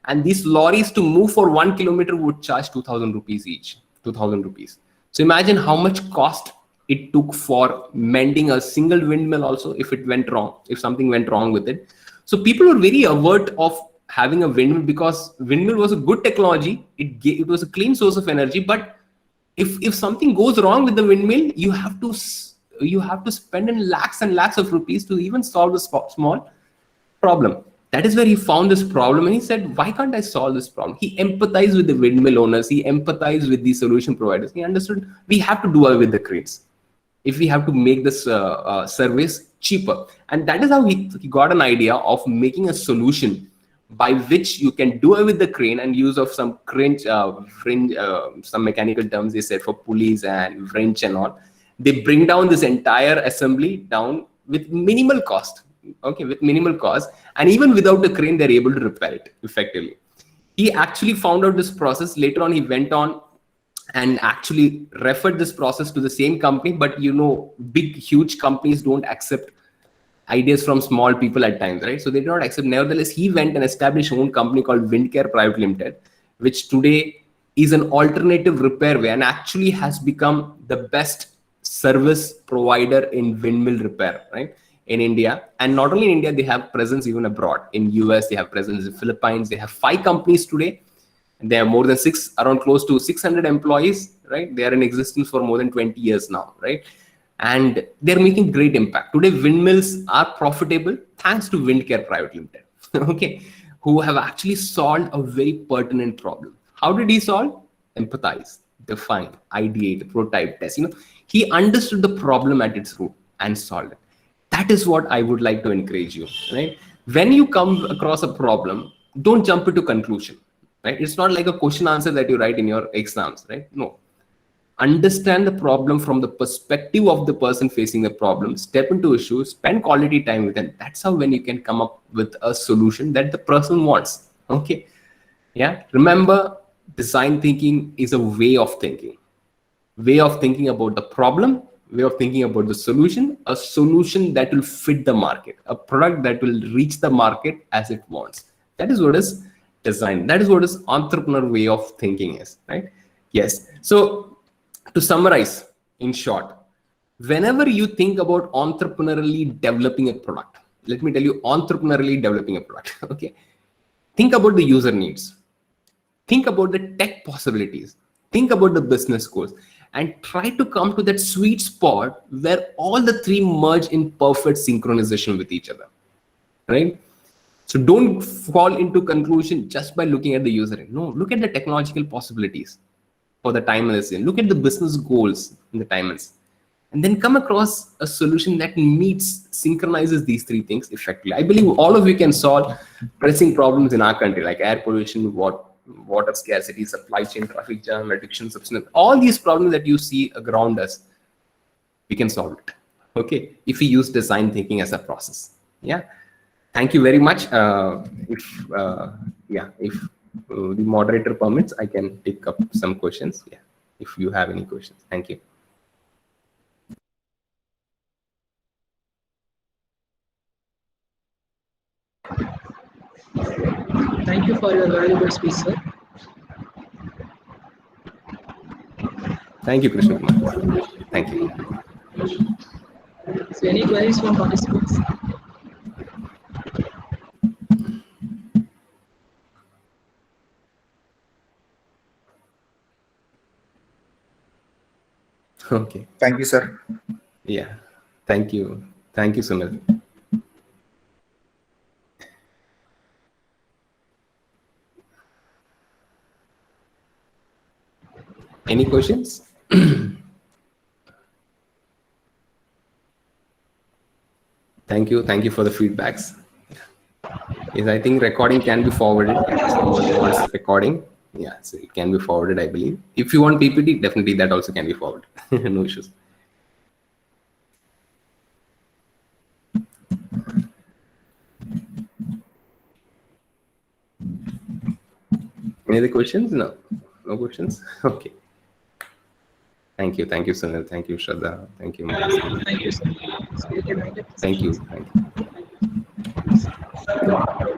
And these lorries to move for 1 kilometer would charge 2,000 rupees each, 2,000 rupees. So imagine how much cost it took for mending a single windmill also if something went wrong with it. So people were very avert of having a windmill, because windmill was a good technology. It was a clean source of energy. But if something goes wrong with the windmill, you have to spend in lakhs and lakhs of rupees to even solve the small problem. That is where he found this problem, and he said, why can't I solve this problem? He empathized with the windmill owners. He empathized with the solution providers. He understood we have to do away with the cranes. if we have to make this service cheaper. And that is how he got an idea of making a solution by which you can do it with the crane and use of some some mechanical terms they said for pulleys and wrench and all. They bring down this entire assembly down with minimal cost. Okay, with minimal cost, and even without the crane, they're able to repair it effectively. He actually found out this process. Later on, he went on and actually referred this process to the same company. But you know, big, huge companies don't accept ideas from small people at times, right? So they do not accept. Nevertheless, he went and established his own company called Windcare Private Limited, which today is an alternative repair way and actually has become the best service provider in windmill repair, right? In India. And not only in India, they have presence even abroad. In US, they have presence in Philippines. They have 5 companies today. They have more than around close to 600 employees, right? They are in existence for more than 20 years now, right? And they're making great impact. Today, windmills are profitable thanks to Windcare Private Limited, okay? Who have actually solved a very pertinent problem. How did he solve? Empathize, define, ideate, prototype, test. You know, he understood the problem at its root and solved it. That is what I would like to encourage you, right? When you come across a problem, don't jump into conclusion, right? It's not like a question answer that you write in your exams, right? No. Understand the problem from the perspective of the person facing the problem, step into issue, spend quality time with them. That's how when you can come up with a solution that the person wants, okay? Yeah, remember, design thinking is a way of thinking about the problem, way of thinking about the solution, a solution that will fit the market, a product that will reach the market as it wants. That is what is design. That is what is entrepreneur way of thinking is, right? Yes. So to summarize in short, whenever you think about entrepreneurially developing a product, let me tell you, entrepreneurially developing a product, okay? Think about the user needs. Think about the tech possibilities. Think about the business goals. And try to come to that sweet spot where all the 3 merge in perfect synchronization with each other, right? So don't fall into conclusion just by looking at the user. No, look at the technological possibilities for the timeless. Look at the business goals in the timeless. And then come across a solution that synchronizes these 3 things effectively. I believe all of you can solve pressing problems in our country, like air pollution, water scarcity, supply chain, traffic jam, addiction, substance, all these problems that you see around us, we can solve it, okay, if we use design thinking as a process. Yeah, thank you very much. If the moderator permits, I can pick up some questions. Yeah, if you have any questions. Thank you. Thank you for your valuable speech, sir. Thank you, Krishna Kumar. Thank you. So any queries from participants? Okay. Thank you, sir. Yeah. Thank you. Thank you, Sunil. Any questions? Thank you. Thank you for the feedbacks. Yes, I think recording can be forwarded. Someone wants recording. Yeah, so it can be forwarded, I believe. If you want PPT, definitely that also can be forwarded. No issues. Any other questions? No. No questions? Okay. Thank you. Thank you, Sunil. Thank you, Shraddha. Thank you, Mahesh. Thank you, sir. Thank you. Thank you.